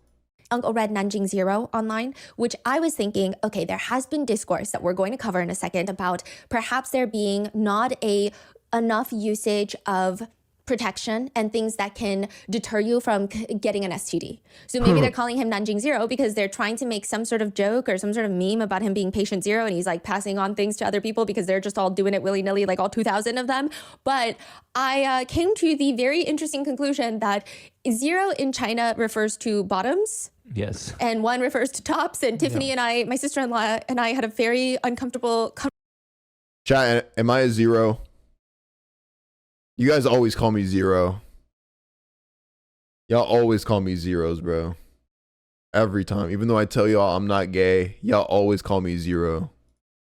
Uncle Red Nanjing Zero online, which I was thinking, okay, there has been discourse that we're going to cover in a second about perhaps there being not enough usage of protection and things that can deter you from getting an STD. So maybe they're calling him Nanjing Zero because they're trying to make some sort of joke or some sort of meme about him being patient zero and he's like passing on things to other people because they're just all doing it willy-nilly, like all 2,000 of them. But I came to the very interesting conclusion that zero in China refers to bottoms. Yes. And 1 refers to tops. And Tiffany and I, my sister-in-law and I had a very uncomfortable... Chat, am I a zero? You guys always call me zero. Y'all always call me zeros, bro. Every time. Even though I tell y'all I'm not gay, y'all always call me zero.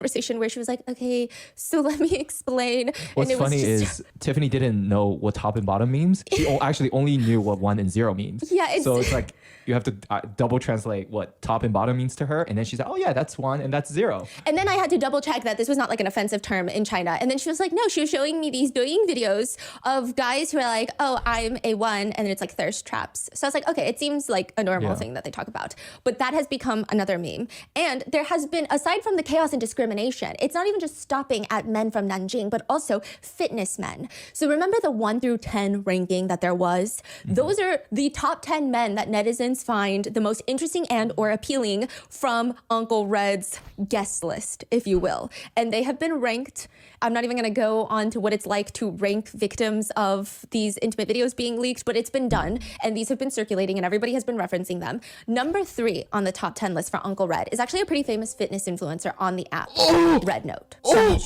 Conversation where she was like, okay, so let me explain. What's funny is Tiffany didn't know what top and bottom means. She actually only knew what 1 and 0 means. Yeah, so it's like you have to double translate what top and bottom means to her. And then she's like, oh yeah, that's 1 and that's 0. And then I had to double check that this was not like an offensive term in China. And then she was like, no, she was showing me these Douyin videos of guys who are like, oh, I'm a 1. And then it's like thirst traps. So I was like, okay, it seems like a normal thing that they talk about. But that has become another meme. And there has been, aside from the chaos and discrimination discrimination. It's not even just stopping at men from Nanjing, but also fitness men. So remember the 1 through 10 ranking that there was? Those are the top 10 men that netizens find the most interesting and or appealing from Uncle Red's guest list, if you will. And they have been ranked. I'm not even going to go on to what it's like to rank victims of these intimate videos being leaked, but it's been done, and these have been circulating, and everybody has been referencing them. Number 3 on the top 10 list for Uncle Red is actually a pretty famous fitness influencer on the app, Red Note. And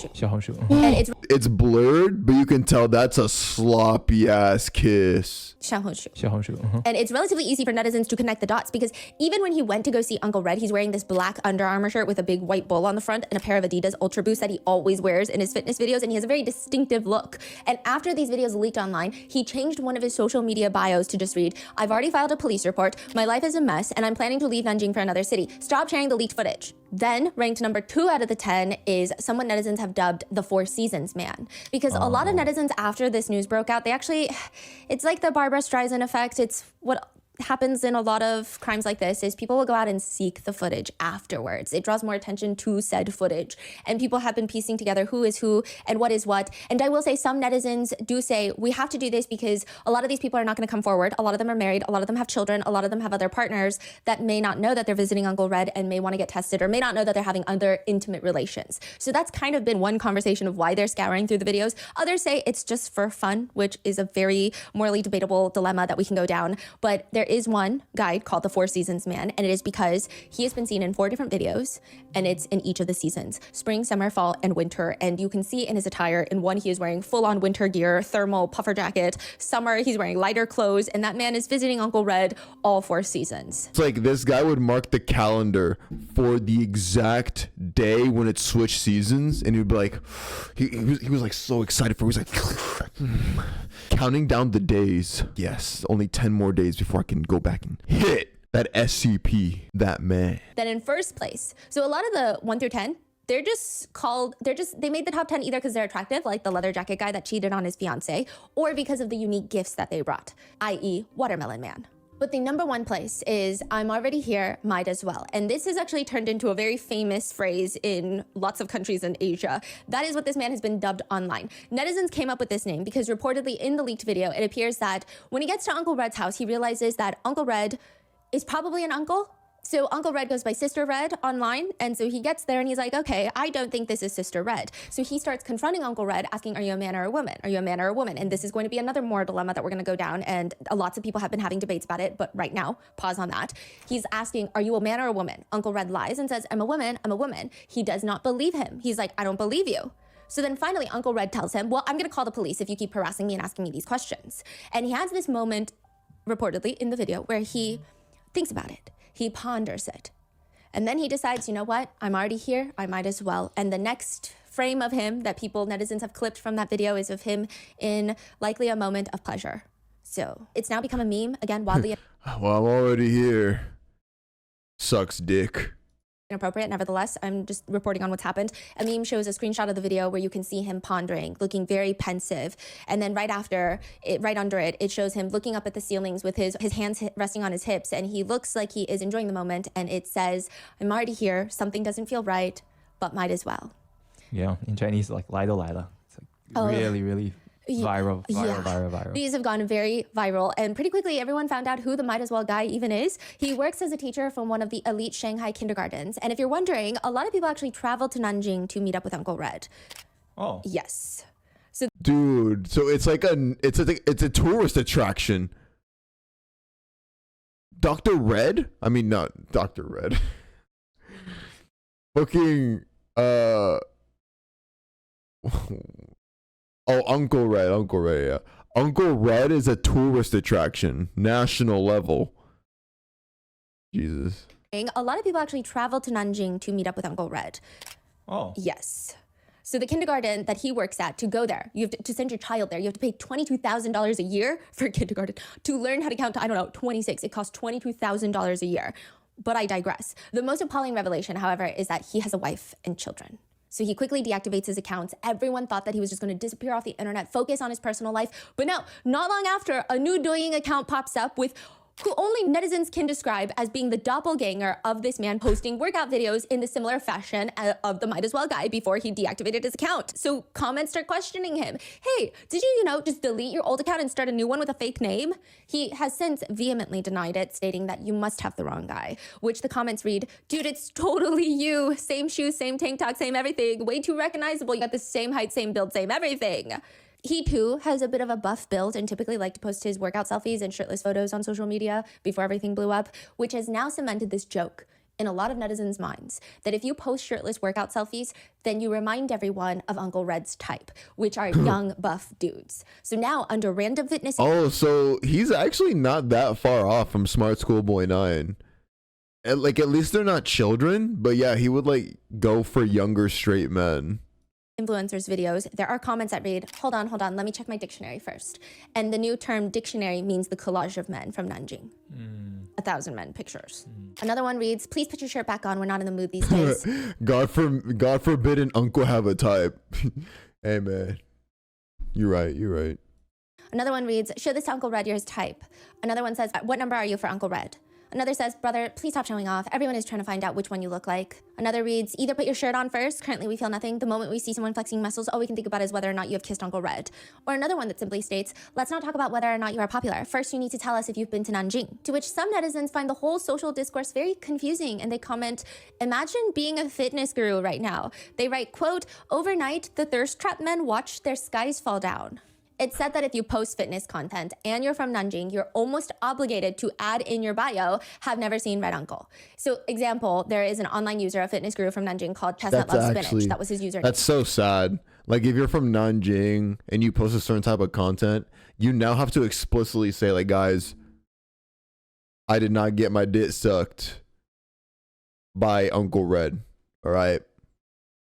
it's blurred, but you can tell that's a sloppy ass kiss. And it's relatively easy for netizens to connect the dots, because even when he went to go see Uncle Red, he's wearing this black Under Armour shirt with a big white bull on the front and a pair of Adidas Ultra Boosts that he always wears in his fitness videos, and he has a very distinctive look. And after these videos leaked online, he changed one of his social media bios to just read, "I've already filed a police report, my life is a mess, and I'm planning to leave Nanjing for another city. Stop sharing the leaked footage." Then, ranked number 2 out of the 10 is someone netizens have dubbed the 4 Seasons man. Because a lot of netizens, after this news broke out, it's like the Barbara Streisand effect. It's what happens in a lot of crimes like this is people will go out and seek the footage afterwards. It draws more attention to said footage, and people have been piecing together who is who and what is what. And I will say some netizens do say we have to do this because a lot of these people are not going to come forward. A lot of them are married, a lot of them have children, a lot of them have other partners that may not know that they're visiting Uncle Red and may want to get tested, or may not know that they're having other intimate relations. So that's kind of been one conversation of why they're scouring through the videos. Others say it's just for fun, which is a very morally debatable dilemma that we can go down. But there is one guide called the 4 Seasons man, and it is because he has been seen in 4 different videos, and it's in each of the seasons: spring, summer, fall, and winter. And you can see in his attire, in one he is wearing full-on winter gear, thermal puffer jacket. Summer, he's wearing lighter clothes, and that man is visiting Uncle Red all 4 seasons. It's like this guy would mark the calendar for the exact day when it switched seasons, and he'd be like, he was like so excited for it. He was like counting down the days. Yes, only 10 more days before I can go back and hit that SCP, that man. Then in first place, so a lot of the 1 through 10, they made the top 10 either because they're attractive, like the leather jacket guy that cheated on his fiance, or because of the unique gifts that they brought, i.e. Watermelon Man. But the number 1 place is "I'm already here, might as well." And this has actually turned into a very famous phrase in lots of countries in Asia. That is what this man has been dubbed online. Netizens came up with this name because reportedly in the leaked video, it appears that when he gets to Uncle Red's house, he realizes that Uncle Red is probably an uncle. So Uncle Red goes by Sister Red online, and so he gets there and he's like, okay, I don't think this is Sister Red. So he starts confronting Uncle Red, asking, are you a man or a woman? Are you a man or a woman? And this is going to be another more dilemma that we're going to go down, and lots of people have been having debates about it, but right now, pause on that. He's asking, are you a man or a woman? Uncle Red lies and says, I'm a woman, I'm a woman. He does not believe him. He's like, I don't believe you. So then finally, Uncle Red tells him, well, I'm going to call the police if you keep harassing me and asking me these questions. And he has this moment, reportedly in the video, where he thinks about it. He ponders it. And then he decides, you know what? I'm already here. I might as well. And the next frame of him that netizens have clipped from that video is of him in likely a moment of pleasure. So it's now become a meme, again, wildly Well, I'm already here. Sucks dick. inappropriate. Nevertheless, I'm just reporting on what's happened. A meme shows a screenshot of the video where you can see him pondering, looking very pensive. And then right after it, right under it, it shows him looking up at the ceilings with his hands resting on his hips. And he looks like he is enjoying the moment. And it says, I'm already here. Something doesn't feel right, but might as well. Yeah, in Chinese, like "来都来了." It's like really viral. These have gone very viral, and pretty quickly everyone found out who the might as well guy even is. He works as a teacher from one of the elite Shanghai kindergartens, and if you're wondering, a lot of people actually travel to Nanjing to meet up with Uncle Red. Oh, Yes. Dude, so it's like it's a tourist attraction. Dr. Red? I mean, not Dr. Red. Fucking oh, Uncle Red, yeah. Uncle Red is a tourist attraction, national level. Jesus. A lot of people actually travel to Nanjing to meet up with Uncle Red. oh, Yes. So the kindergarten that he works at, to go there, you have to send your child there. You have to pay $22,000 a year for kindergarten to learn how to count to, I don't know, 26. It costs $22,000 a year. But I digress. The most appalling revelation, however, is that he has a wife and children. So he quickly deactivates his accounts. Everyone thought that he was just going to disappear off the internet, focus on his personal life. But no, not long after, a new Douyin account pops up with who only netizens can describe as being the doppelganger of this man posting workout videos in the similar fashion of the Might As Well guy before he deactivated his account. So comments start questioning him. Hey, did you, just delete your old account and start a new one with a fake name? He has since vehemently denied it, stating that you must have the wrong guy, which the comments read, dude, it's totally you. Same shoes, same tank top, same everything. Way too recognizable. You got the same height, same build, same everything. He too has a bit of a buff build and typically liked to post his workout selfies and shirtless photos on social media before everything blew up, which has now cemented this joke in a lot of netizens' minds that if you post shirtless workout selfies, then you remind everyone of Uncle Red's type, which are young, buff dudes. So now under random fitness... Oh, so he's actually not that far off from SmartSchoolBoy9. Like, at least they're not children, but yeah, he would like go for younger straight men. Influencers videos, there are comments that read, hold on, let me check my dictionary first. And the new term dictionary means the collage of men from Nanjing. 1,000 men pictures. Another one reads, please put your shirt back on, we're not in the mood these days. God forbid an uncle have a type. Hey man, you're right. Another one reads, show this to Uncle Red, you're his type. Another one says, what number are you for Uncle Red? Another says, brother, please stop showing off. Everyone is trying to find out which one you look like. Another reads, either put your shirt on first. Currently, we feel nothing. The moment we see someone flexing muscles, all we can think about is whether or not you have kissed Uncle Red. Or another one that simply states, let's not talk about whether or not you are popular. First, you need to tell us if you've been to Nanjing. To which some netizens find the whole social discourse very confusing, and they comment, imagine being a fitness guru right now. They write, quote, overnight, the thirst trap men watched their skies fall down. It's said that if you post fitness content and you're from Nanjing, you're almost obligated to add in your bio, have never seen Red Uncle. So example, there is an online user, a fitness guru from Nanjing called Chestnut Loves Spinach. That was his username. That's so sad. Like if you're from Nanjing and you post a certain type of content, you now have to explicitly say like, guys, I did not get my dick sucked by Uncle Red. All right.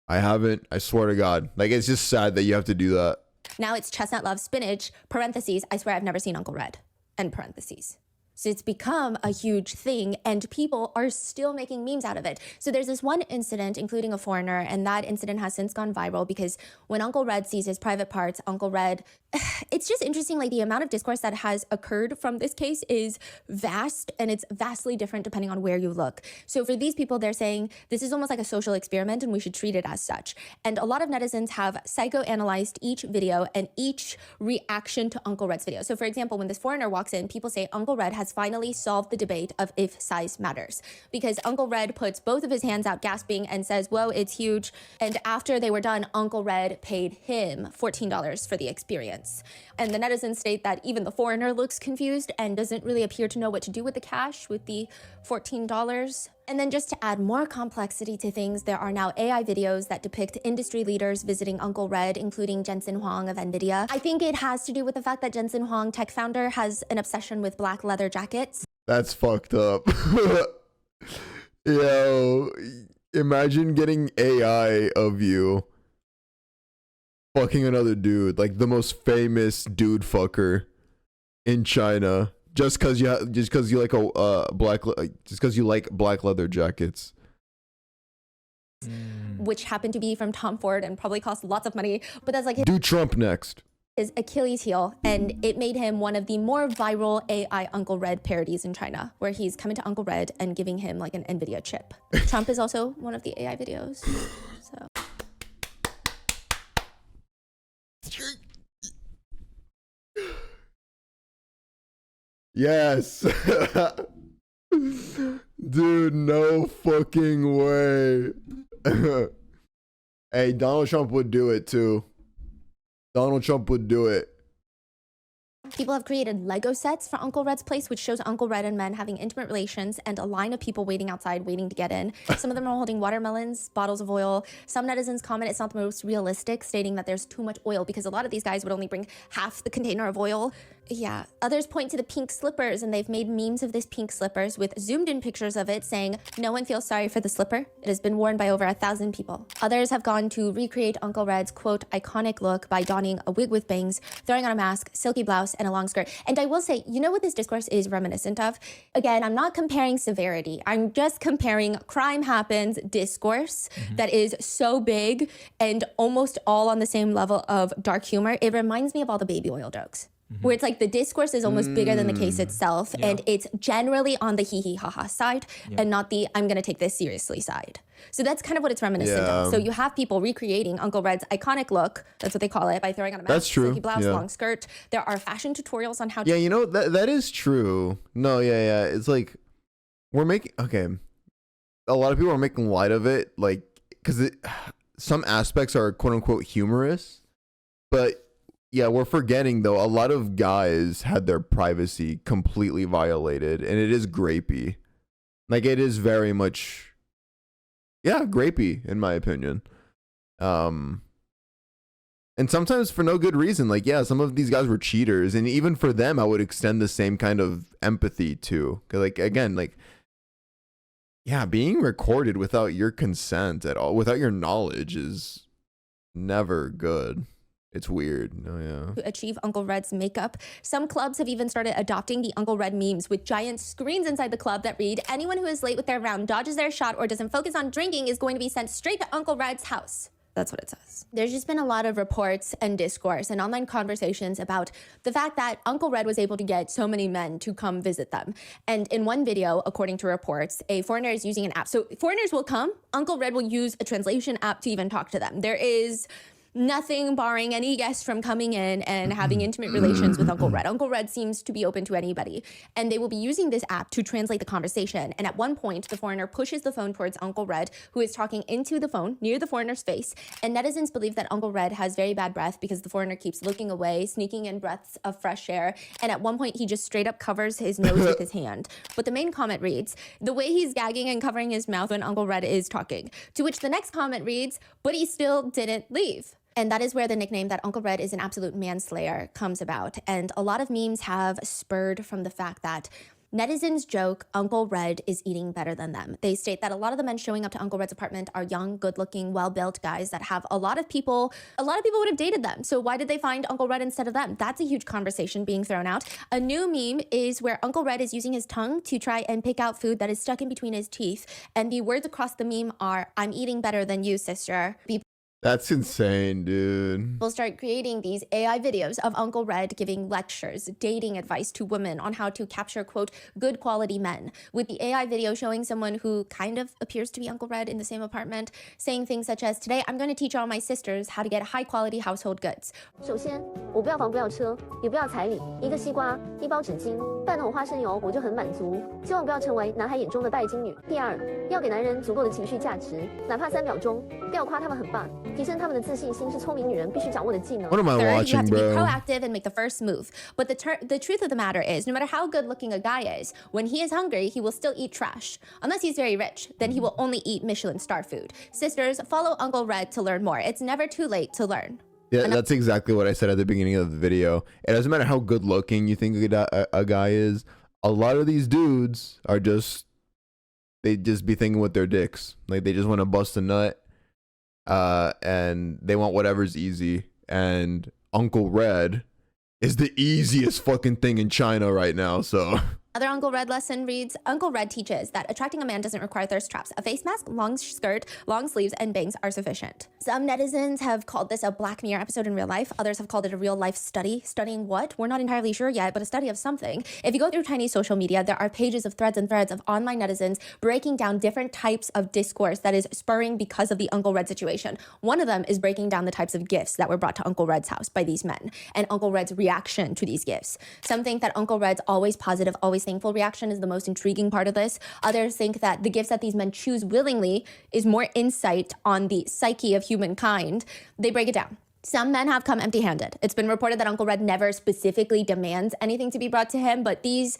I haven't, I swear to God. Like, it's just sad that you have to do that. Now it's Chestnut Loves Spinach, parentheses, I swear I've never seen Uncle Red, end parentheses. So it's become a huge thing and people are still making memes out of it. So there's this one incident, including a foreigner, and that incident has since gone viral because when Uncle Red sees his private parts, Uncle Red, it's just interesting, like the amount of discourse that has occurred from this case is vast and it's vastly different depending on where you look. So for these people, they're saying this is almost like a social experiment and we should treat it as such. And a lot of netizens have psychoanalyzed each video and each reaction to Uncle Red's video. So for example, when this foreigner walks in, people say Uncle Red has finally solved the debate of if size matters because Uncle Red puts both of his hands out gasping and says, whoa, it's huge. And after they were done, Uncle Red paid him $14 for the experience. And the netizens state that even the foreigner looks confused and doesn't really appear to know what to do with the cash, with the $14. And then just to add more complexity to things, there are now AI videos that depict industry leaders visiting Uncle Red, including Jensen Huang of NVIDIA. I think it has to do with the fact that Jensen Huang, tech founder, has an obsession with black leather jackets. That's fucked up. Yo, imagine getting AI of you fucking another dude, like the most famous dude fucker in China, just because you like black leather jackets, which happen to be from Tom Ford and probably cost lots of money. But that's like do Trump next. His Achilles heel, and it made him one of the more viral AI Uncle Red parodies in China, where he's coming to Uncle Red and giving him like an NVIDIA chip. Trump is also one of the AI videos. So. Yes. Dude, no fucking way. Hey, Donald Trump would do it too. Donald Trump would do it. People have created Lego sets for Uncle Red's place, which shows Uncle Red and men having intimate relations and a line of people waiting outside, waiting to get in. Some of them are holding watermelons, bottles of oil. Some netizens comment it's not the most realistic, stating that there's too much oil because a lot of these guys would only bring half the container of oil. Yeah. Others point to the pink slippers, and they've made memes of this pink slippers with zoomed in pictures of it saying, no one feels sorry for the slipper. It has been worn by over 1,000 people. Others have gone to recreate Uncle Red's, quote, iconic look by donning a wig with bangs, throwing on a mask, silky blouse, and a long skirt. And I will say, you know what this discourse is reminiscent of? Again, I'm not comparing severity. I'm just comparing crime happens discourse that is so big and almost all on the same level of dark humor. It reminds me of all the baby oil jokes. where it's like the discourse is almost bigger than the case itself. And it's generally on the hee hee ha ha side and not the I'm going to take this seriously side. So that's kind of what it's reminiscent of. So you have people recreating Uncle Red's iconic look, that's what they call it, by throwing on a mask, silky blouse, long skirt. There are fashion tutorials on how to... Yeah, you know, that is true. No, yeah. It's like, we're making... Okay. A lot of people are making light of it, like, because some aspects are quote-unquote humorous. But, yeah, we're forgetting, though, a lot of guys had their privacy completely violated. And it is grapey. Like, it is very much... Yeah, grapey, in my opinion. And sometimes for no good reason. Like, yeah, some of these guys were cheaters. And even for them, I would extend the same kind of empathy to. 'Cause, like, again, like, yeah, being recorded without your consent at all, without your knowledge is never good. It's weird. Oh, yeah. To achieve Uncle Red's makeup. Some clubs have even started adopting the Uncle Red memes with giant screens inside the club that read, anyone who is late with their round, dodges their shot, or doesn't focus on drinking is going to be sent straight to Uncle Red's house. That's what it says. There's just been a lot of reports and discourse and online conversations about the fact that Uncle Red was able to get so many men to come visit them. And in one video, according to reports, a foreigner is using an app. So foreigners will come, Uncle Red will use a translation app to even talk to them. There is nothing barring any guest from coming in and having intimate relations with Uncle Red. Uncle Red seems to be open to anybody. And they will be using this app to translate the conversation. And at one point, the foreigner pushes the phone towards Uncle Red, who is talking into the phone near the foreigner's face. And netizens believe that Uncle Red has very bad breath because the foreigner keeps looking away, sneaking in breaths of fresh air. And at one point, he just straight up covers his nose with his hand. But the main comment reads, the way he's gagging and covering his mouth when Uncle Red is talking. To which the next comment reads, but he still didn't leave. And that is where the nickname that Uncle Red is an absolute manslayer comes about. And a lot of memes have spurred from the fact that netizens joke Uncle Red is eating better than them. They state that a lot of the men showing up to Uncle Red's apartment are young, good-looking, well-built guys that have a lot of people would have dated them. So why did they find Uncle Red instead of them? That's a huge conversation being thrown out. A new meme is where Uncle Red is using his tongue to try and pick out food that is stuck in between his teeth. And the words across the meme are, I'm eating better than you, sister. That's insane, dude. We'll start creating these AI videos of Uncle Red giving lectures, dating advice to women on how to capture, quote, good quality men. With the AI video showing someone who kind of appears to be Uncle Red in the same apartment, saying things such as, today I'm going to teach all my sisters how to get high quality household goods. 首先，我不要房，不要车，也不要彩礼，一个西瓜，一包纸巾，半桶花生油，我就很满足。希望不要成为男孩眼中的拜金女。第二，要给男人足够的情绪价值，哪怕3秒钟，不要夸他们很棒。 提升他们的自信心是聪明女人必须掌握的技能。What am I Third, watching, you have to bro? be proactive and make the first move. But the truth of the matter is, no matter how good looking a guy is, when he is hungry, he will still eat trash. Unless he's very rich, then he will only eat Michelin star food. Sisters, follow Uncle Red to learn more. It's never too late to learn. Yeah, that's exactly what I said at the beginning of the video. It doesn't matter how good looking you think a guy is. A lot of these dudes are they just be thinking with their dicks. Like they just want to bust a nut. And they want whatever's easy. And Uncle Red is the easiest fucking thing in China right now, so... Another Uncle Red lesson reads, Uncle Red teaches that attracting a man doesn't require thirst traps. A face mask, long skirt, long sleeves, and bangs are sufficient. Some netizens have called this a Black Mirror episode in real life. Others have called it a real life study. Studying what? We're not entirely sure yet, but a study of something. If you go through Chinese social media, there are pages of threads and threads of online netizens breaking down different types of discourse that is spurring because of the Uncle Red situation. One of them is breaking down the types of gifts that were brought to Uncle Red's house by these men and Uncle Red's reaction to these gifts. Some think that Uncle Red's always positive, always thankful reaction is the most intriguing part of this. Others think that the gifts that these men choose willingly is more insight on the psyche of humankind. They break it down. Some men have come empty-handed. It's been reported that Uncle Red never specifically demands anything to be brought to him, but these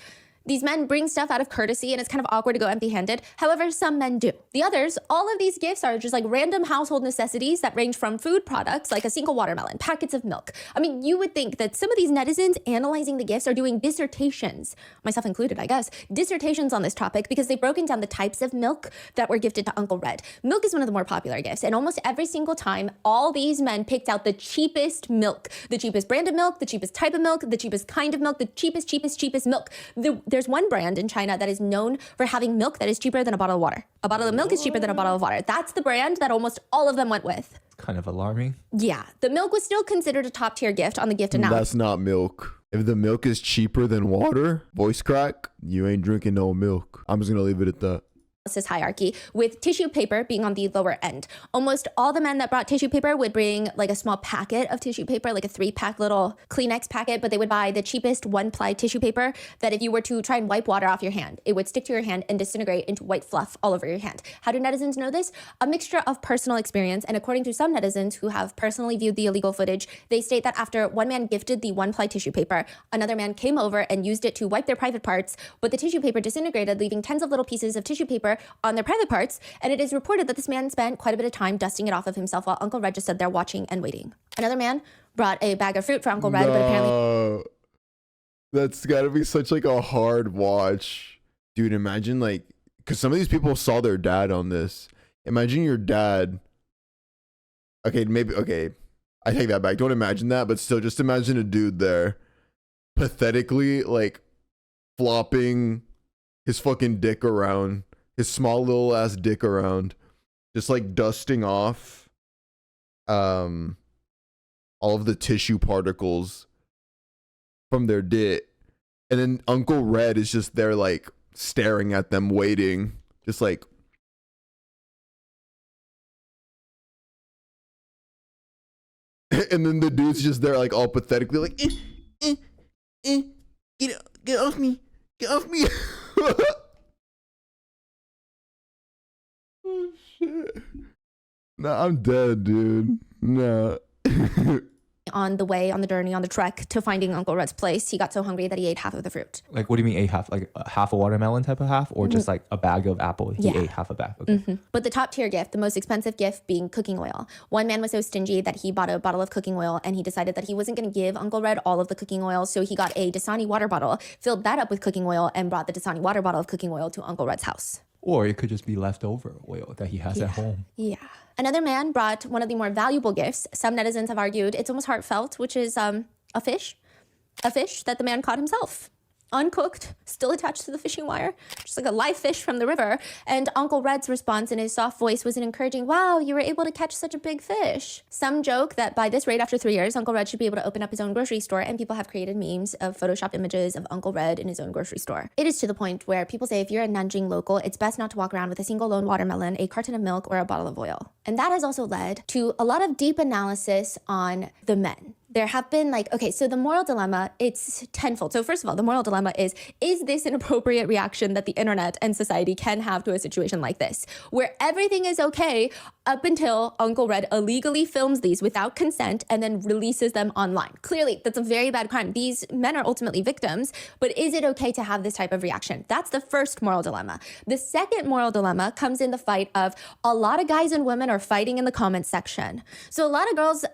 men bring stuff out of courtesy, and it's kind of awkward to go empty-handed. However, some men do. The others, all of these gifts are just like random household necessities that range from food products like a single watermelon, packets of milk. I mean, you would think that some of these netizens analyzing the gifts are doing dissertations, myself included, I guess, dissertations on this topic because they've broken down the types of milk that were gifted to Uncle Red. Milk is one of the more popular gifts, and almost every single time, all these men picked out the cheapest milk, the cheapest brand of milk, the cheapest type of milk, the cheapest kind of milk, the cheapest milk. There's one brand in China that is known for having milk that is cheaper than a bottle of water. A bottle of milk is cheaper than a bottle of water. That's the brand that almost all of them went with. It's kind of alarming. Yeah. The milk was still considered a top tier gift on the gift analysis. That's not milk. If the milk is cheaper than water, voice crack, you ain't drinking no milk. I'm just gonna leave it at that. Hierarchy, with tissue paper being on the lower end. Almost all the men that brought tissue paper would bring like a small packet of tissue paper, like a 3-pack little Kleenex packet, but they would buy the cheapest 1-ply tissue paper that if you were to try and wipe water off your hand, it would stick to your hand and disintegrate into white fluff all over your hand. How do netizens know this? A mixture of personal experience, and according to some netizens who have personally viewed the illegal footage, they state that after one man gifted the 1-ply tissue paper, another man came over and used it to wipe their private parts, but the tissue paper disintegrated, leaving tens of little pieces of tissue paper on their private parts, and it is reported that this man spent quite a bit of time dusting it off of himself while Uncle Red just stood there watching and waiting. Another man brought a bag of fruit for Uncle Red, but apparently... That's gotta be such like a hard watch. Dude, imagine like, because some of these people saw their dad on this. Imagine your dad... Okay, I take that back. Don't imagine that, but still just imagine a dude there pathetically like flopping his fucking dick around, his small little ass dick around, just like dusting off all of the tissue particles from their dick. And then Uncle Red is just there like staring at them, waiting, just like, and then the dude's just there like all pathetically like get off me, get off me. Oh shit. Nah, I'm dead, dude. Nah. On the way, on the journey, on the trek to finding Uncle Red's place, he got so hungry that he ate half of the fruit. Like, what do you mean ate half? Like half a watermelon type of half, or just like a bag of apple? He ate half a bag. Okay. But the top tier gift, the most expensive gift, being cooking oil. One man was so stingy that he bought a bottle of cooking oil, and he decided that he wasn't going to give Uncle Red all of the cooking oil, so he got a Dasani water bottle, filled that up with cooking oil, and brought the Dasani water bottle of cooking oil to Uncle Red's house. Or it could just be leftover oil that he has at home. Yeah. Another man brought one of the more valuable gifts. Some netizens have argued it's almost heartfelt, which is a fish. A fish that the man caught himself. Uncooked, still attached to the fishing wire, just like a live fish from the river. And Uncle Red's response in his soft voice was an encouraging, wow, you were able to catch such a big fish. Some joke that by this rate, after 3 years, Uncle Red should be able to open up his own grocery store, and people have created memes of Photoshop images of Uncle Red in his own grocery store. It is to the point where people say if you're a Nanjing local, it's best not to walk around with a single lone watermelon, a carton of milk, or a bottle of oil. And that has also led to a lot of deep analysis on the men. There have been like, okay, so the moral dilemma, it's tenfold. So first of all, the moral dilemma is this an appropriate reaction that the internet and society can have to a situation like this, where everything is okay up until Uncle Red illegally films these without consent and then releases them online? Clearly, that's a very bad crime. These men are ultimately victims, but is it okay to have this type of reaction? That's the first moral dilemma. The second moral dilemma comes in the fight of a lot of guys and women are fighting in the comments section. So a lot of girls,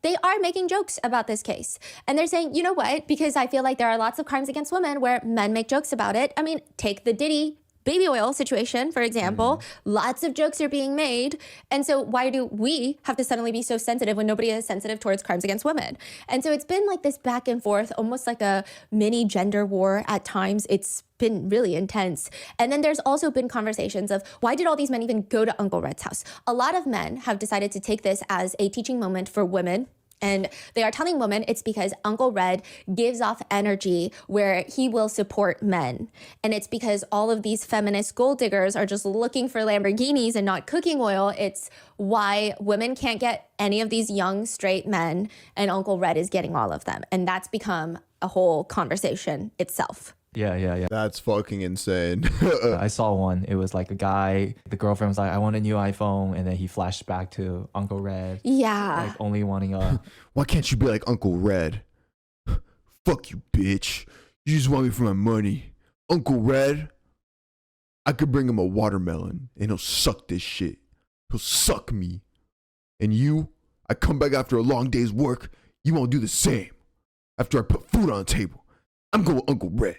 they are making jokes about this case. And they're saying, you know what? Because I feel like there are lots of crimes against women where men make jokes about it. I mean, take the Diddy baby oil situation, for example. Lots of jokes are being made. And so why do we have to suddenly be so sensitive when nobody is sensitive towards crimes against women? And so it's been like this back and forth, almost like a mini gender war at times. It's been really intense. And then there's also been conversations of why did all these men even go to Uncle Red's house? A lot of men have decided to take this as a teaching moment for women. And they are telling women it's because Uncle Red gives off energy where he will support men. And it's because all of these feminist gold diggers are just looking for Lamborghinis and not cooking oil. It's why women can't get any of these young straight men, and Uncle Red is getting all of them. And that's become a whole conversation itself. Yeah. That's fucking insane. I saw one. It was like a guy, the girlfriend was like, I want a new iPhone. And then he flashed back to Uncle Red. Yeah. Like only wanting a... Why can't you be like Uncle Red? Fuck you, bitch. You just want me for my money. Uncle Red, I could bring him a watermelon and he'll suck this shit. He'll suck me. And you, I come back after a long day's work, you won't do the same. After I put food on the table, I'm going with Uncle Red.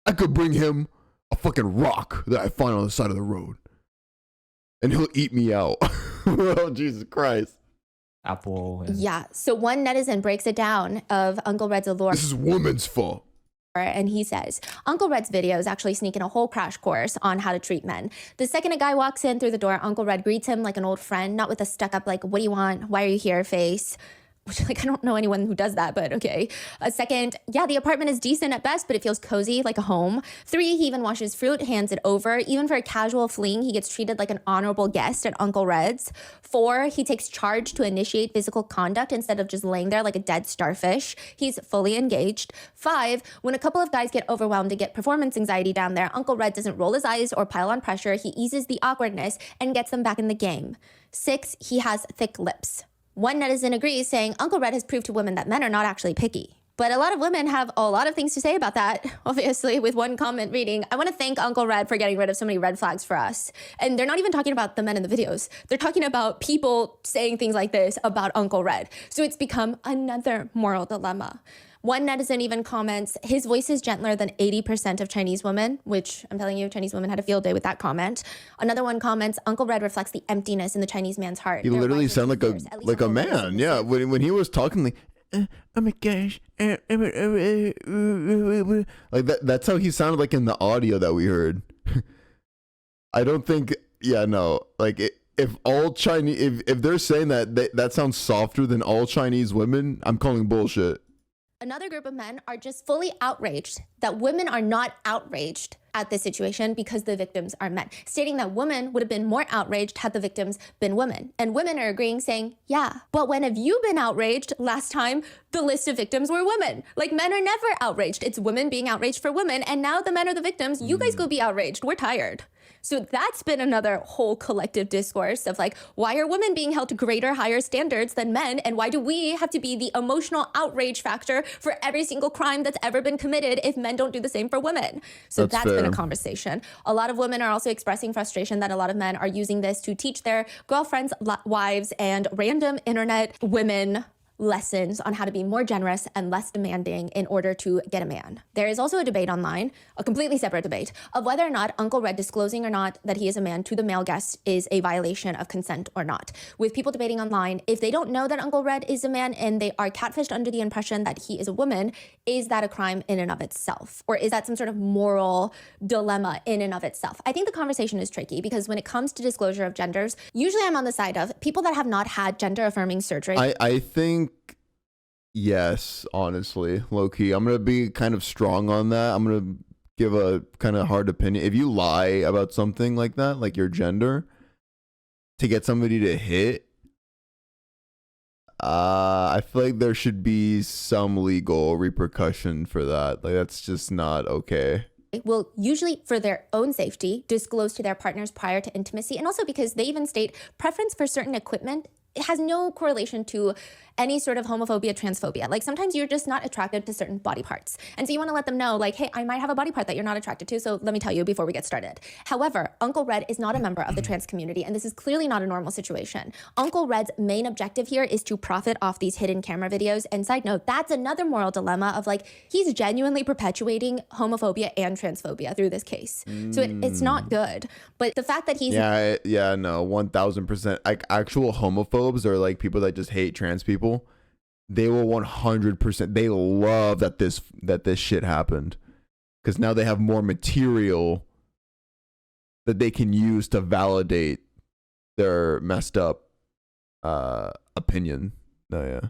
I could bring him a fucking rock that I find on the side of the road, and he'll eat me out. Oh, Jesus Christ. Apple. And... Yeah. So one netizen breaks it down of Uncle Red's allure. This is woman's fault. And he says, Uncle Red's videos actually sneak in a whole crash course on how to treat men. The second a guy walks in through the door, Uncle Red greets him like an old friend, not with a stuck up like, what do you want? Why are you here face? which like I don't know anyone who does that, but okay. A second, yeah, the apartment is decent at best, but it feels cozy like a home. 3, he even washes fruit, hands it over. Even for a casual fling, he gets treated like an honorable guest at Uncle Red's. 4, he takes charge to initiate physical conduct instead of just laying there like a dead starfish. He's fully engaged. 5, when a couple of guys get overwhelmed and get performance anxiety down there, Uncle Red doesn't roll his eyes or pile on pressure. He eases the awkwardness and gets them back in the game. 6, he has thick lips. One netizen agrees, saying Uncle Red has proved to women that men are not actually picky. But a lot of women have a lot of things to say about that, obviously, with one comment reading, I want to thank Uncle Red for getting rid of so many red flags for us. And they're not even talking about the men in the videos. They're talking about people saying things like this about Uncle Red. So it's become another moral dilemma. One netizen even comments, his voice is gentler than 80% of Chinese women, which I'm telling you, Chinese women had a field day with that comment. Another one comments, Uncle Red reflects the emptiness in the Chinese man's heart. He literally sounded like a man. Yeah, when he was talking like, oh my gosh, like that. That's how he sounded like in the audio that we heard. I don't think. Yeah, no. Like if all Chinese, if they're saying that sounds softer than all Chinese women, I'm calling bullshit. Another group of men are just fully outraged that women are not outraged at this situation because the victims are men, stating that women would have been more outraged had the victims been women. And women are agreeing, saying, yeah, but when have you been outraged? Last time, the list of victims were women. Like, men are never outraged. It's women being outraged for women. And now the men are the victims. You guys go be outraged. We're tired. So that's been another whole collective discourse of like, why are women being held to greater, higher standards than men? And why do we have to be the emotional outrage factor for every single crime that's ever been committed if men don't do the same for women? So that's been a conversation. A lot of women are also expressing frustration that a lot of men are using this to teach their girlfriends, wives, and random internet women lessons on how to be more generous and less demanding in order to get a man. There is also a debate online, a completely separate debate, of whether or not Uncle Red disclosing or not that he is a man to the male guest is a violation of consent or not. With people debating online, if they don't know that Uncle Red is a man and they are catfished under the impression that he is a woman, is that a crime in and of itself? Or is that some sort of moral dilemma in and of itself? I think the conversation is tricky because when it comes to disclosure of genders, usually I'm on the side of people that have not had gender affirming surgery. I think yes, honestly, low-key. I'm going to be kind of strong on that. I'm going to give a kind of hard opinion. If you lie about something like that, like your gender, to get somebody to hit, I feel like there should be some legal repercussion for that. Like, that's just not okay. Will usually, for their own safety, disclose to their partners prior to intimacy, and also because they even state preference for certain equipment. It has no correlation to any sort of homophobia, transphobia. Like sometimes you're just not attracted to certain body parts. And so you want to let them know like, hey, I might have a body part that you're not attracted to. So let me tell you before we get started. However, Uncle Red is not a member of the trans community. And this is clearly not a normal situation. Uncle Red's main objective here is to profit off these hidden camera videos. And side note, that's another moral dilemma of like, he's genuinely perpetuating homophobia and transphobia through this case. So it's not good. But the fact that he's... Yeah, no, 1000%. Like actual homophobes or like people that just hate trans people, they will 100%. They love that this shit happened because now they have more material that they can use to validate their messed up opinion. Oh yeah.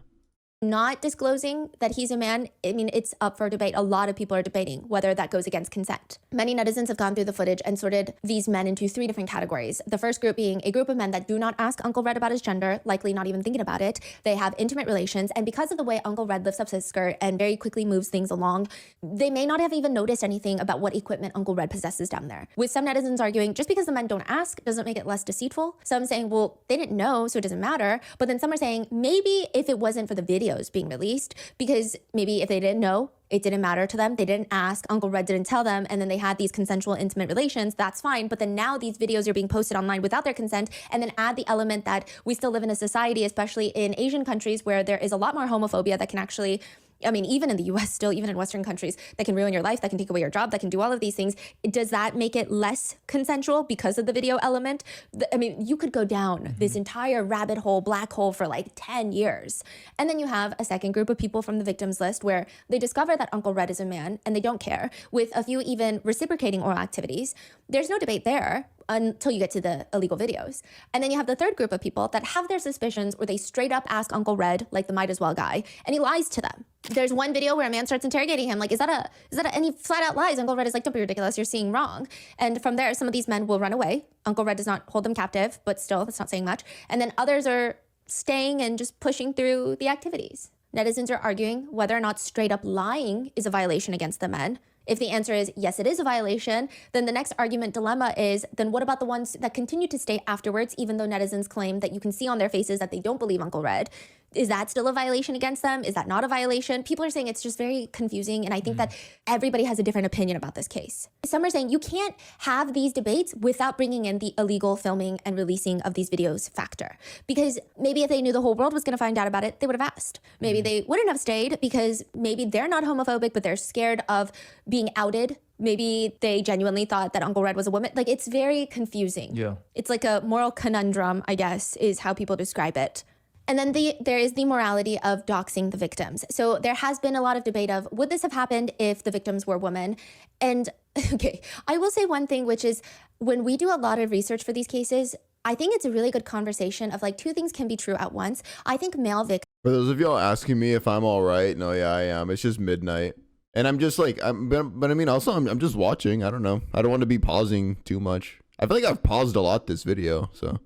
Not disclosing that he's a man, I mean, it's up for debate. A lot of people are debating whether that goes against consent. Many netizens have gone through the footage and sorted these men into 3 different categories. The first group being a group of men that do not ask Uncle Red about his gender, likely not even thinking about it. They have intimate relations, and because of the way Uncle Red lifts up his skirt and very quickly moves things along, they may not have even noticed anything about what equipment Uncle Red possesses down there. With some netizens arguing, just because the men don't ask doesn't make it less deceitful. Some saying, well, they didn't know, so it doesn't matter. But then some are saying, maybe if it wasn't for the videos being released, because maybe if they didn't know, it didn't matter to them. They didn't ask. Uncle Red didn't tell them. And then they had these consensual, intimate relations. That's fine. But then now these videos are being posted online without their consent. And then add the element that we still live in a society, especially in Asian countries, where there is a lot more homophobia that can actually, I mean, even in the US still, even in Western countries, that can ruin your life, that can take away your job, that can do all of these things. Does that make it less consensual because of the video element? I mean, you could go down this entire rabbit hole, black hole for like 10 years. And then you have a second group of people from the victims list where they discover that Uncle Red is a man and they don't care, with a few even reciprocating oral activities. There's no debate there. until you get to the illegal videos. And then you have the third group of people that have their suspicions or they straight up ask Uncle Red, like the might as well guy, and he lies to them. There's one video where a man starts interrogating him, like, and he flat out lies. Uncle Red is like, don't be ridiculous, you're seeing wrong. And from there, some of these men will run away. Uncle Red does not hold them captive, but still, that's not saying much. And then others are staying and just pushing through the activities. Netizens are arguing whether or not straight up lying is a violation against the men. If the answer is yes, it is a violation, then the next argument dilemma is, then what about the ones that continue to stay afterwards, even though netizens claim that you can see on their faces that they don't believe Uncle Red? Is that still a violation against them? Is that not a violation? People are saying it's just very confusing, and I think that everybody has a different opinion about this case. Some are saying you can't have these debates without bringing in the illegal filming and releasing of these videos factor. Because maybe if they knew the whole world was going to find out about it, they would have asked. Maybe they wouldn't have stayed because maybe they're not homophobic, but they're scared of being outed. Maybe they genuinely thought that Uncle Red was a woman. Like, it's very confusing. Yeah. It's like a moral conundrum, I guess, is how people describe it. And then there is the morality of doxing the victims. So there has been a lot of debate of, would this have happened if the victims were women? And okay, I will say one thing, which is when we do a lot of research for these cases, I think it's a really good conversation of like two things can be true at once. I think male victims. For those of y'all asking me if I'm all right, no, yeah, I am. It's just midnight. And I'm just like, but I mean, also I'm just watching. I don't know. I don't want to be pausing too much. I feel like I've paused a lot this video, so.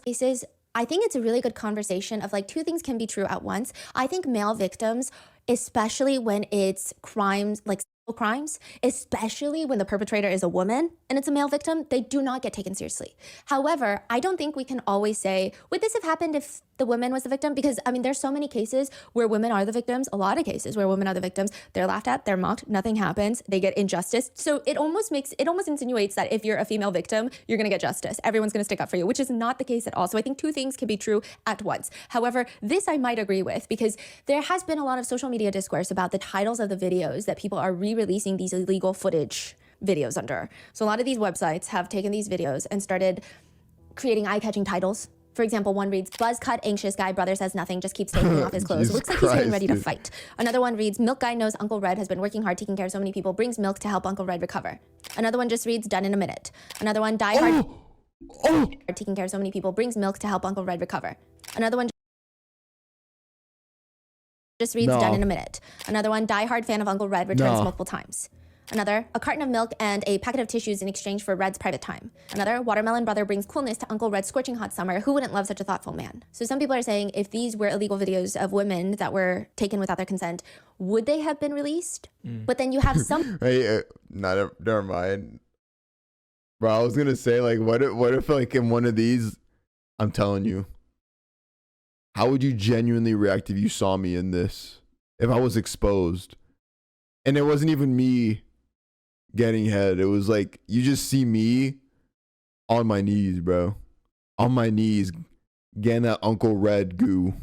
Cases, I think it's a really good conversation of like two things can be true at once. I think male victims, especially when it's crimes, like crimes, especially when the perpetrator is a woman and it's a male victim, they do not get taken seriously. However, I don't think we can always say, would this have happened if the woman was the victim? Because I mean, there's so many cases where women are the victims, a lot of cases where women are the victims, they're laughed at, they're mocked, nothing happens, they get injustice. So it almost insinuates that if you're a female victim, you're gonna get justice. Everyone's gonna stick up for you, which is not the case at all. So I think two things can be true at once. However, this I might agree with because there has been a lot of social media discourse about the titles of the videos that people are re-releasing these illegal footage videos under. So a lot of these websites have taken these videos and started creating eye-catching titles. For example, one reads, buzz cut, anxious guy, brother says nothing, just keeps taking off his clothes. Looks like he's getting ready to fight. Another one reads, milk guy knows Uncle Red has been working hard taking care of so many people, brings milk to help Uncle Red recover. Another one just reads, done in a minute. Another one, die hard, taking care of so many people, brings milk to help Uncle Red recover. Another one just reads, done in a minute. Another one, die-hard fan of Uncle Red, returns multiple times. Another, a carton of milk and a packet of tissues in exchange for Red's private time. Another, watermelon brother brings coolness to Uncle Red's scorching hot summer. Who wouldn't love such a thoughtful man? So some people are saying if these were illegal videos of women that were taken without their consent, would they have been released? But then you have some... Hey, never mind. Bro, I was going to say, like, what if like in one of these, I'm telling you, how would you genuinely react if you saw me in this? If I was exposed? And it wasn't even me getting head. It was like, you just see me on my knees, bro. On my knees, getting that Uncle Red goo.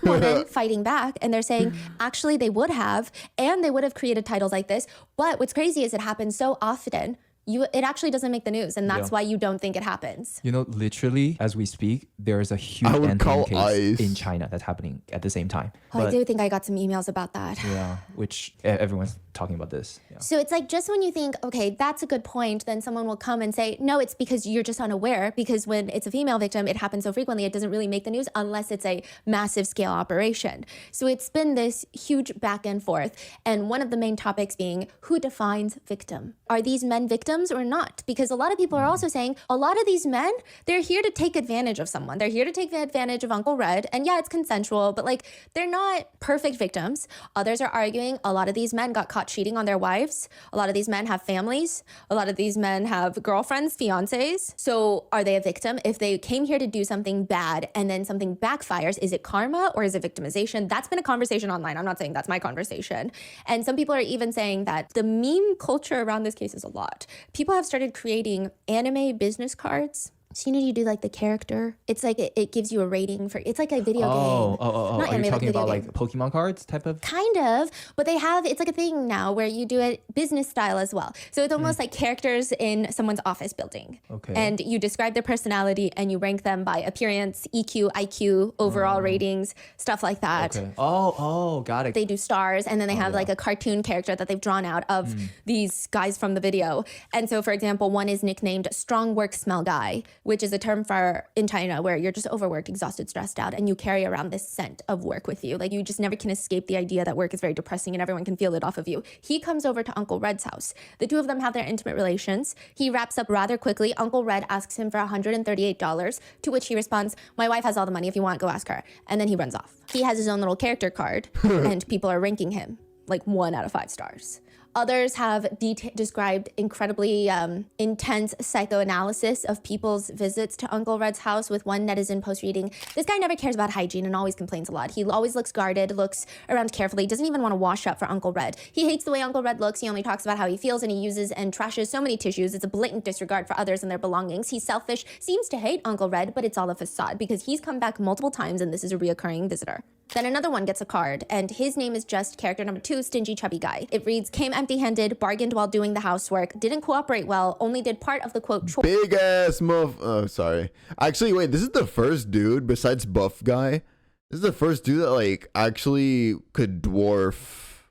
Women fighting back, and they're saying, actually, they would have, and they would have created titles like this. But what's crazy is it happens so often. It actually doesn't make the news, and that's why you don't think it happens. You know, literally, as we speak, there is a huge Anton case in China that's happening at the same time. Oh, I do think I got some emails about that. Yeah, which everyone's talking about this. Yeah. So it's like, just when you think, okay, that's a good point, then someone will come and say, no, it's because you're just unaware, because when it's a female victim, it happens so frequently, it doesn't really make the news unless it's a massive scale operation. So it's been this huge back and forth. And one of the main topics being, who defines victim? Are these men victims or not? Because a lot of people are also saying a lot of these men, they're here to take advantage of someone. They're here to take advantage of Uncle Red. And yeah, it's consensual, but like, they're not perfect victims. Others are arguing a lot of these men got caught cheating on their wives. A lot of these men have families. A lot of these men have girlfriends, fiancés. So are they a victim? If they came here to do something bad and then something backfires, is it karma or is it victimization? That's been a conversation online. I'm not saying that's my conversation. And some people are even saying that the meme culture around this case is a lot. People have started creating anime business cards So you do like the character. It's like it gives you a rating for. It's like a video game. Oh. Not Are you anime, talking about game. like Pokemon cards type of? Kind of, but they have. It's like a thing now where you do it business style as well. So it's almost like characters in someone's office building. Okay. And you describe their personality and you rank them by appearance, EQ, IQ, overall ratings, stuff like that. Okay. Oh, got it. They do stars, and then they have like a cartoon character that they've drawn out of these guys from the video. And so, for example, one is nicknamed Strong Work Smell Guy, which is a term for in China where you're just overworked, exhausted, stressed out, and you carry around this scent of work with you. Like you just never can escape the idea that work is very depressing and everyone can feel it off of you. He comes over to Uncle Red's house. The two of them have their intimate relations. He wraps up rather quickly. Uncle Red asks him for $138, to which he responds, "My wife has all the money. If you want, go ask her." And then he runs off. He has his own little character card, and people are ranking him like 1 out of 5 stars. Others have described incredibly intense psychoanalysis of people's visits to Uncle Red's house, with one netizen post reading, "This guy never cares about hygiene and always complains a lot. He always looks guarded, looks around carefully, doesn't even want to wash up for Uncle Red. He hates the way Uncle Red looks. He only talks about how he feels, and he uses and trashes so many tissues. It's a blatant disregard for others and their belongings. He's selfish, seems to hate Uncle Red, but it's all a facade because he's come back multiple times and this is a reoccurring visitor." Then another one gets a card, and his name is just character number 2, Stingy Chubby Guy. It reads, "Came empty-handed, bargained while doing the housework, didn't cooperate well, only did part of the quote chore." Big ass muff. Oh, sorry. Actually, wait, this is the first dude besides Buff Guy. This is the first dude that like actually could dwarf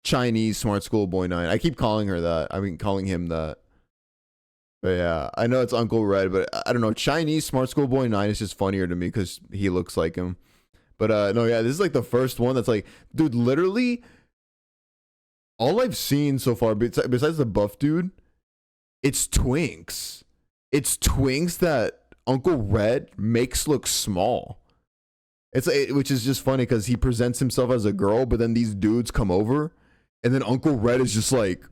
Chinese Smart School Boy 9. I keep calling her that. I mean, calling him that. But yeah, I know it's Uncle Red, but I don't know. Chinese Smart School Boy 9 is just funnier to me because he looks like him. But no, yeah, this is like the first one that's like, dude, literally all I've seen so far, besides the buff dude, it's twinks. It's twinks that Uncle Red makes look small. Which is just funny because he presents himself as a girl, but then these dudes come over, and then Uncle Red is just like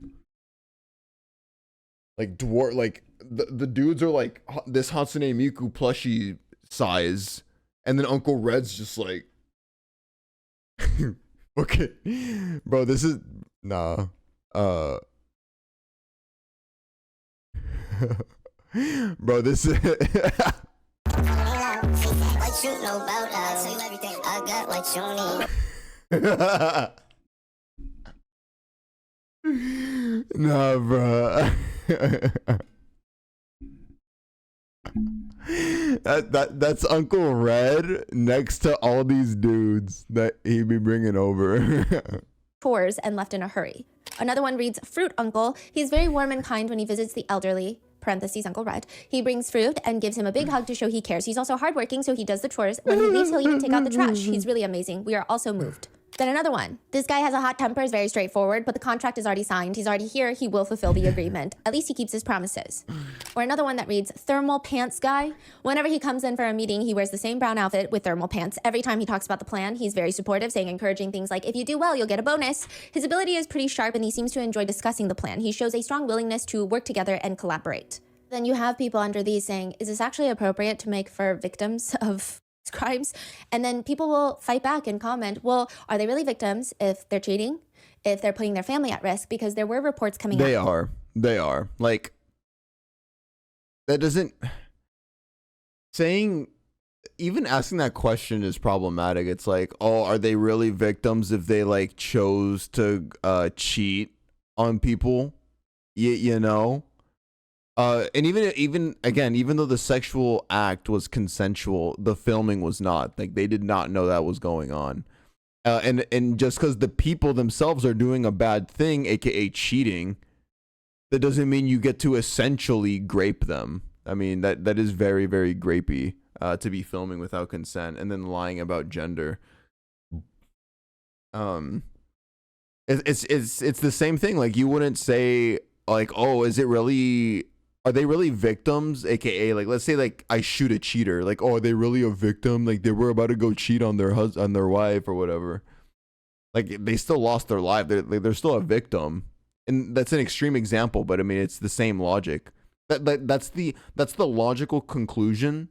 dwarf, like the dudes are like this Hatsune Miku plushie size, and then Uncle Red's just like, okay, bro, this is nah, bro, this is. What you know about us? Tell you everything. I got what you need. Nah, bro. That's Uncle Red next to all these dudes that he be bringing over. Chores and left in a hurry. Another one reads, "Fruit Uncle. He's very warm and kind when he visits the elderly." Parentheses, Uncle Red. "He brings fruit and gives him a big hug to show he cares. He's also hardworking, so he does the chores. When he leaves, he'll even take out the trash. He's really amazing. We are also moved." Then another one. "This guy has a hot temper, is very straightforward, but the contract is already signed. He's already here. He will fulfill the agreement. At least he keeps his promises." Or another one that reads, "Thermal Pants Guy. Whenever he comes in for a meeting, he wears the same brown outfit with thermal pants. Every time he talks about the plan, he's very supportive, saying encouraging things like, 'If you do well, you'll get a bonus.' His ability is pretty sharp, and he seems to enjoy discussing the plan. He shows a strong willingness to work together and collaborate." Then you have people under these saying, "Is this actually appropriate to make for victims of crimes?" And then people will fight back and comment, "Well, are they really victims if they're cheating, if they're putting their family at risk?" Because there were reports coming out. They are. Like, that doesn't... Saying... Even asking that question is problematic. It's like, oh, are they really victims if they, like, chose to cheat on people? You know? And even again, even though the sexual act was consensual, the filming was not. Like, they did not know that was going on. And just because the people themselves are doing a bad thing, aka cheating, that doesn't mean you get to essentially grape them. I mean, that is very, very grapey to be filming without consent and then lying about gender. It's the same thing. Like, you wouldn't say like, oh, are they really victims? AKA, like, let's say like I shoot a cheater. Like, oh, are they really a victim? Like, they were about to go cheat on their on their wife or whatever. Like, they still lost their life. They're still a victim. And that's an extreme example, but I mean, it's the same logic. That's the logical conclusion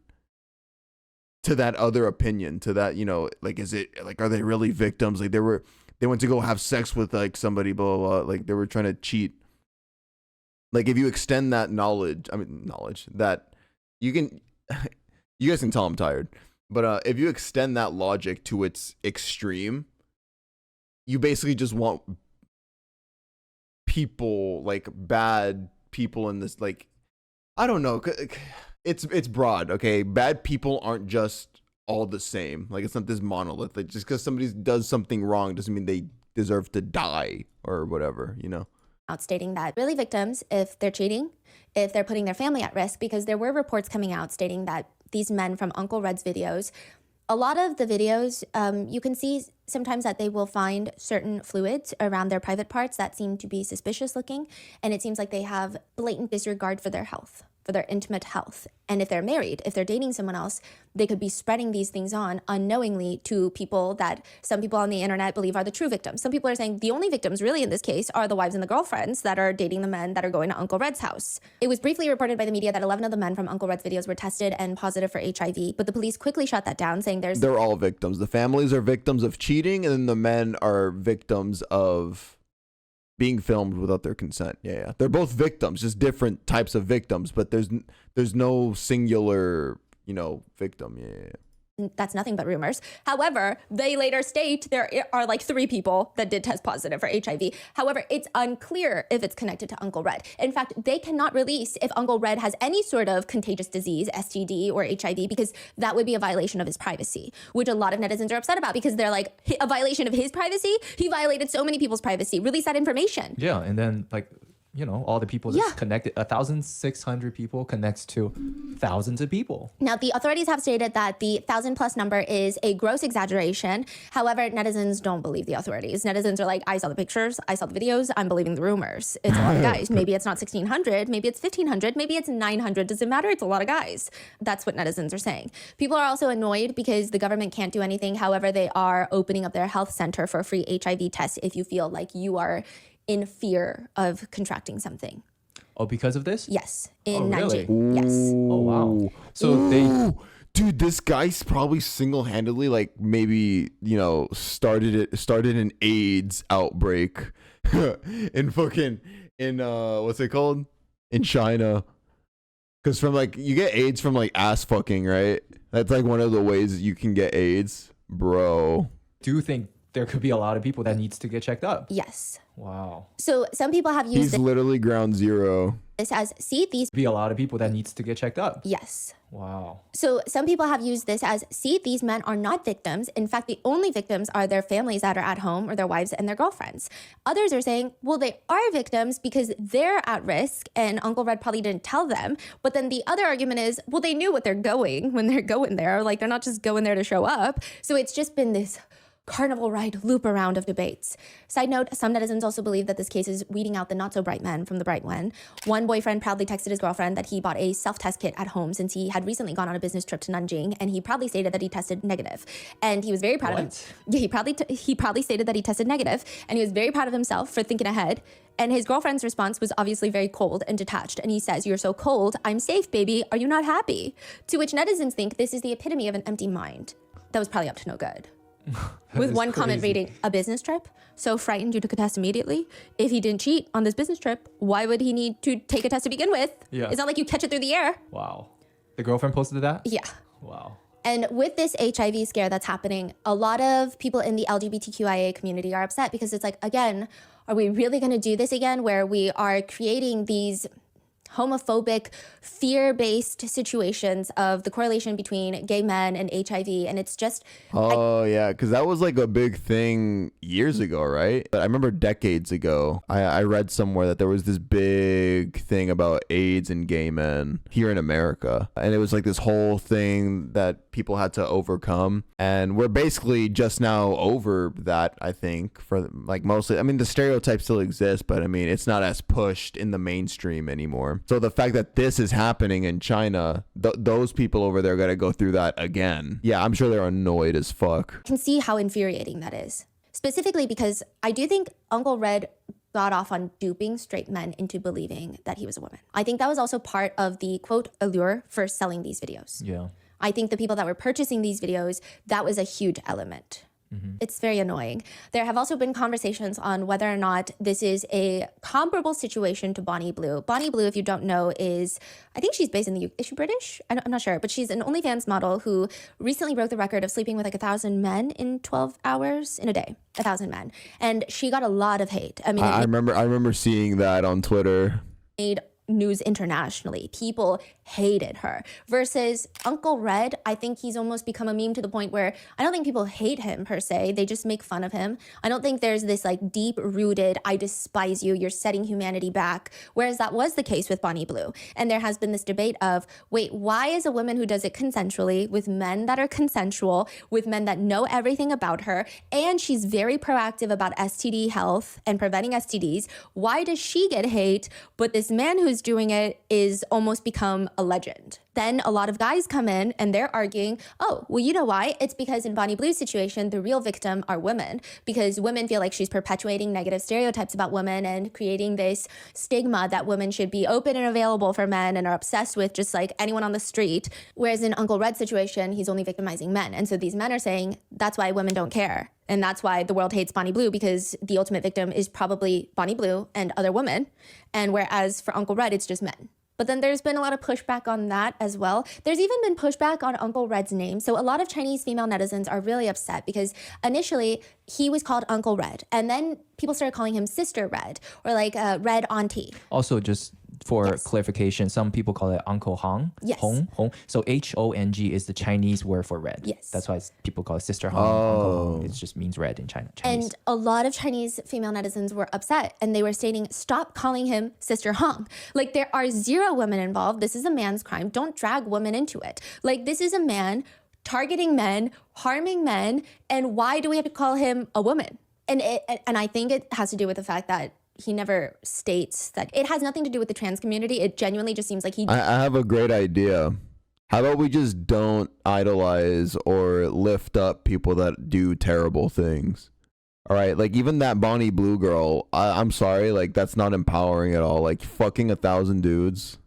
to that other opinion, to that, you know, like, is it like, are they really victims? Like, they went to go have sex with like somebody, blah, blah, blah. Like, they were trying to cheat. Like if you extend that knowledge that you can, you guys can tell I'm tired, but if you extend that logic to its extreme, you basically just want people, like bad people in this, like, I don't know, it's broad, okay? Bad people aren't just all the same. Like, it's not this monolith. Like, just because somebody does something wrong doesn't mean they deserve to die or whatever, you know? Out stating that really victims, if they're cheating, if they're putting their family at risk, because there were reports coming out stating that these men from Uncle Red's videos, a lot of the videos, you can see sometimes that they will find certain fluids around their private parts that seem to be suspicious looking. And it seems like they have blatant disregard for their health, for their intimate health. And if they're married, if they're dating someone else, they could be spreading these things on unknowingly to people that some people on the internet believe are the true victims. Some people are saying the only victims really in this case are the wives and the girlfriends that are dating the men that are going to Uncle Red's house. It was briefly reported by the media that 11 of the men from Uncle Red's videos were tested and positive for HIV, but the police quickly shut that down, saying they're all victims. The families are victims of cheating, and then the men are victims of being filmed without their consent. Yeah. They're both victims, just different types of victims, but there's no singular, victim. Yeah. That's nothing but rumors. However, they later state there are like 3 people that did test positive for HIV. However, it's unclear if it's connected to Uncle Red. In fact, they cannot release if Uncle Red has any sort of contagious disease, STD or HIV, because that would be a violation of his privacy, which a lot of netizens are upset about because they're like, a violation of his privacy? He violated so many people's privacy. Release that information. Yeah, and then like, all the people that's connected, 1,600 people connects to thousands of people. Now, the authorities have stated that the 1,000+ number is a gross exaggeration. However, netizens don't believe the authorities. Netizens are like, I saw the pictures, I saw the videos, I'm believing the rumors. It's a lot of guys. Maybe it's not 1,600, maybe it's 1,500, maybe it's 900. Does it matter? It's a lot of guys. That's what netizens are saying. People are also annoyed because the government can't do anything. However, they are opening up their health center for free HIV tests if you feel like you are in fear of contracting something. Oh, because of this? Yes. In really? Nanjing. Yes. Oh, wow. So dude, this guy's probably single-handedly, like, maybe, started an AIDS outbreak in what's it called? In China. Because from, like, you get AIDS from, like, ass fucking, right? That's, like, one of the ways you can get AIDS. Bro. Do you think there could be a lot of people that needs to get checked up? Yes. Wow. So some people have used He's literally ground zero. this as, see, these Be a lot of people that needs to get checked up. Yes. Wow. So some people have used this as, see, these men are not victims. In fact, the only victims are their families that are at home or their wives and their girlfriends. Others are saying, well, they are victims because they're at risk and Uncle Red probably didn't tell them. But then the other argument is, well, they knew what they're going when they're going there. Like, they're not just going there to show up. So it's just been this carnival ride loop around of debates. Side note, some netizens also believe that this case is weeding out the not so bright men from the bright one. One boyfriend proudly texted his girlfriend that he bought a self-test kit at home since he had recently gone on a business trip to Nanjing, and he proudly stated that he tested negative. And he was very proud of him. Yeah, he proudly stated that he tested negative, and he was very proud of himself for thinking ahead. And his girlfriend's response was obviously very cold and detached. And he says, "You're so cold. I'm safe, baby. Are you not happy?" To which netizens think this is the epitome of an empty mind. That was probably up to no good. With one comment reading, "A business trip? So frightened you took a test immediately? If he didn't cheat on this business trip, why would he need to take a test to begin with? Yeah. It's not like you catch it through the air." Wow. The girlfriend posted that? Yeah. Wow. And with this HIV scare that's happening, a lot of people in the LGBTQIA community are upset because it's like, again, are we really going to do this again where we are creating these homophobic, fear-based situations of the correlation between gay men and HIV, and it's just... yeah, because that was like a big thing years ago, right? But I remember decades ago, I read somewhere that there was this big thing about AIDS and gay men here in America, and it was like this whole thing that people had to overcome, and we're basically just now over that, I think, for like mostly. I mean, the stereotype still exists, but I mean, it's not as pushed in the mainstream anymore. So the fact that this is happening in China, those people over there got to go through that again. Yeah, I'm sure they're annoyed as fuck. I can see how infuriating that is. Specifically because I do think Uncle Red got off on duping straight men into believing that he was a woman. I think that was also part of the, quote, allure for selling these videos. Yeah. I think the people that were purchasing these videos, that was a huge element. It's very annoying. There have also been conversations on whether or not this is a comparable situation to Bonnie Blue. Bonnie Blue, if you don't know, I think she's based in the UK. Is she British? I'm not sure, but she's an OnlyFans model who recently broke the record of sleeping with like 1,000 men in 12 hours in a day. 1,000 men. And she got a lot of hate. I mean, I remember seeing that on Twitter. Made news internationally. People hated her. Versus Uncle Red, I think he's almost become a meme to the point where I don't think people hate him per se. They just make fun of him. I don't think there's this like deep-rooted, I despise you, you're setting humanity back. Whereas that was the case with Bonnie Blue. And there has been this debate of, wait, why is a woman who does it consensually, with men that are consensual, with men that know everything about her, and she's very proactive about STD health and preventing STDs, why does she get hate, but this man who's doing it is almost become a legend? Then a lot of guys come in and they're arguing, oh, well, you know why? It's because in Bonnie Blue's situation, the real victim are women, because women feel like she's perpetuating negative stereotypes about women and creating this stigma that women should be open and available for men and are obsessed with just like anyone on the street. Whereas in Uncle Red's situation, he's only victimizing men. And so these men are saying that's why women don't care. And that's why the world hates Bonnie Blue, because the ultimate victim is probably Bonnie Blue and other women. And whereas for Uncle Red, it's just men. But then there's been a lot of pushback on that as well. There's even been pushback on Uncle Red's name. So a lot of Chinese female netizens are really upset because initially he was called Uncle Red. And then people started calling him Sister Red or like Red Auntie. Also, just for clarification, some people call it Uncle Hong. Yes. Hong. So Hong is the Chinese word for red. Yes. That's why people call it Sister Hong. Uncle Hong. It just means red in Chinese. And a lot of Chinese female netizens were upset and they were stating, stop calling him Sister Hong. Like, there are 0 women involved. This is a man's crime. Don't drag women into it. Like, this is a man targeting men, harming men. And why do we have to call him a woman? And I think it has to do with the fact that he never states that it has nothing to do with the trans community. It genuinely just seems like he... I have a great idea. How about we just don't idolize or lift up people that do terrible things? All right, like even that Bonnie Blue girl, I'm sorry, like that's not empowering at all. Like fucking 1,000 dudes.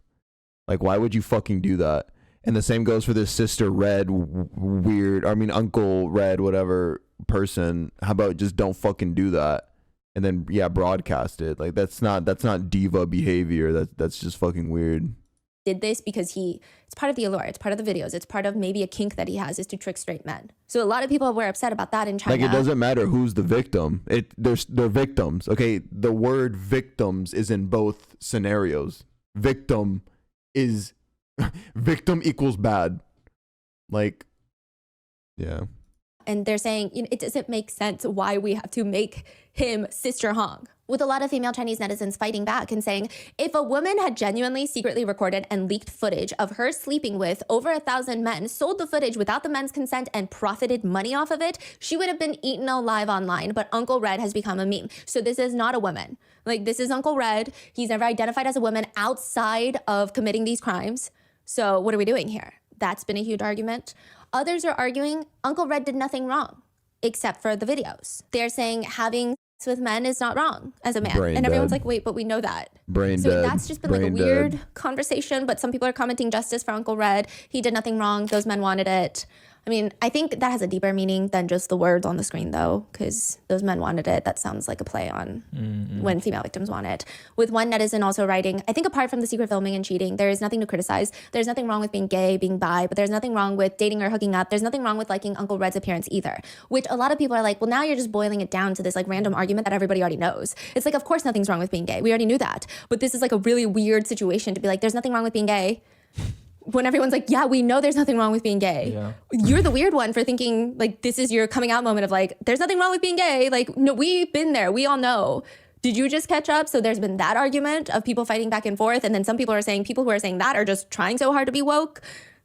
Like why would you fucking do that? And the same goes for this Sister Red Uncle Red, whatever person. How about just don't fucking do that? And then broadcast it. Like that's not diva behavior. That's just fucking weird. Did this because it's part of the allure, it's part of the videos, it's part of maybe a kink that he has, is to trick straight men. So a lot of people were upset about that in China. Like it doesn't matter who's the victim. They're victims. Okay, the word victims is in both scenarios. Victim equals bad. Like, yeah. And they're saying, it doesn't make sense why we have to make him Sister Hong. With a lot of female Chinese netizens fighting back and saying, if a woman had genuinely secretly recorded and leaked footage of her sleeping with over 1,000 men, sold the footage without the men's consent and profited money off of it, she would have been eaten alive online. But Uncle Red has become a meme. So this is not a woman. Like, this is Uncle Red. He's never identified as a woman outside of committing these crimes. So what are we doing here? That's been a huge argument. Others are arguing Uncle Red did nothing wrong, except for the videos. They're saying having sex with men is not wrong as a man. And everyone's like, wait, but we know that. So that's just been like a weird conversation, but some people are commenting justice for Uncle Red. He did nothing wrong. Those men wanted it. I mean, I think that has a deeper meaning than just the words on the screen, though, because those men wanted it. That sounds like a play on when female victims want it. With one netizen also writing, I think apart from the secret filming and cheating, there is nothing to criticize. There's nothing wrong with being gay, being bi, but there's nothing wrong with dating or hooking up. There's nothing wrong with liking Uncle Red's appearance either, which a lot of people are like, well, now you're just boiling it down to this like random argument that everybody already knows. It's like, of course nothing's wrong with being gay. We already knew that. But this is like a really weird situation to be like, there's nothing wrong with being gay. When everyone's like, yeah, we know there's nothing wrong with being gay. Yeah. You're the weird one for thinking like this is your coming out moment of like, there's nothing wrong with being gay. Like, no, we've been there. We all know. Did you just catch up? So there's been that argument of people fighting back and forth. And then some people are saying people who are saying that are just trying so hard to be woke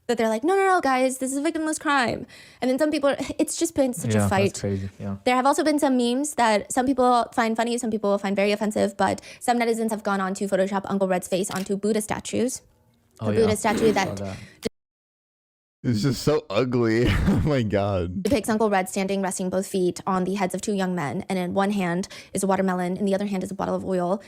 that they're like, no, guys, this is a victimless crime. And then some people, it's just been such a fight. That's crazy. Yeah. There have also been some memes that some people find funny, some people find very offensive, but some netizens have gone on to Photoshop Uncle Red's face onto Buddha statues. A Buddha statue that it's just so ugly. Oh my God. Depicts Uncle Red standing, resting both feet on the heads of 2 young men. And in one hand is a watermelon, in the other hand is a bottle of oil.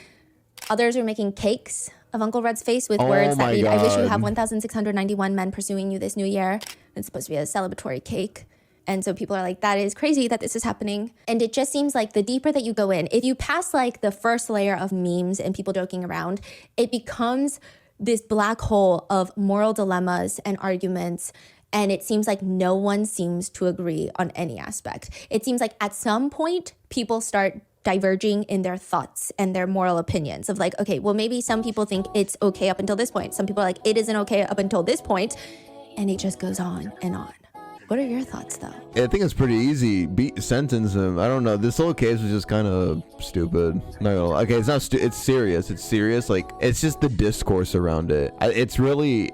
Others are making cakes of Uncle Red's face with words that read, I wish you have 1,691 men pursuing you this new year. It's supposed to be a celebratory cake. And so people are like, that is crazy that this is happening. And it just seems like the deeper that you go in, if you pass like the first layer of memes and people joking around, it becomes this black hole of moral dilemmas and arguments. And it seems like no one seems to agree on any aspect. It seems like at some point, people start diverging in their thoughts and their moral opinions of like, okay, well, maybe some people think it's okay up until this point. Some people are like, it isn't okay up until this point. And it just goes on and on. What are your thoughts, though? I think it's pretty easy. Sentence him. I don't know. This whole case was just kind of stupid. Not gonna lie. Okay, it's not. It's serious. It's serious. Like, it's just the discourse around it. It really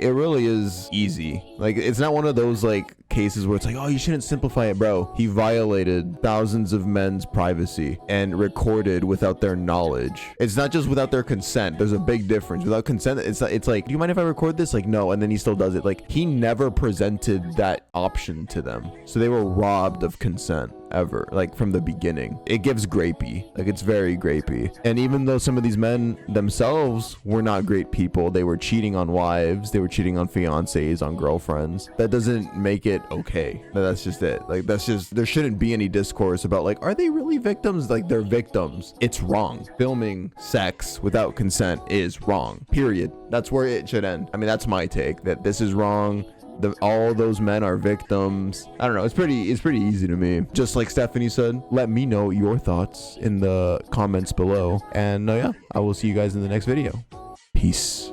is easy. Like, it's not one of those like cases where it's like, oh, you shouldn't simplify it, bro. He violated thousands of men's privacy and recorded without their knowledge. It's not just without their consent. There's a big difference. Without consent, it's like, do you mind if I record this? Like, no. And then he still does it. Like, he never presented that option to them, so they were robbed of consent ever, like from the beginning. It gives grapey. Like, it's very grapey. And even though some of these men themselves were not great people, they were cheating on wives, they were cheating on fiancés, on girlfriends, that doesn't make it okay. That's just it. Like, that's just, there shouldn't be any discourse about like, are they really victims? Like, they're victims. It's wrong. Filming sex without consent is wrong, period. That's where it should end. I mean, that's my take, that this is wrong. All those men are victims. I don't know. It's pretty easy to me. Just like Stephanie said, let me know your thoughts in the comments below. And yeah, I will see you guys in the next video. Peace.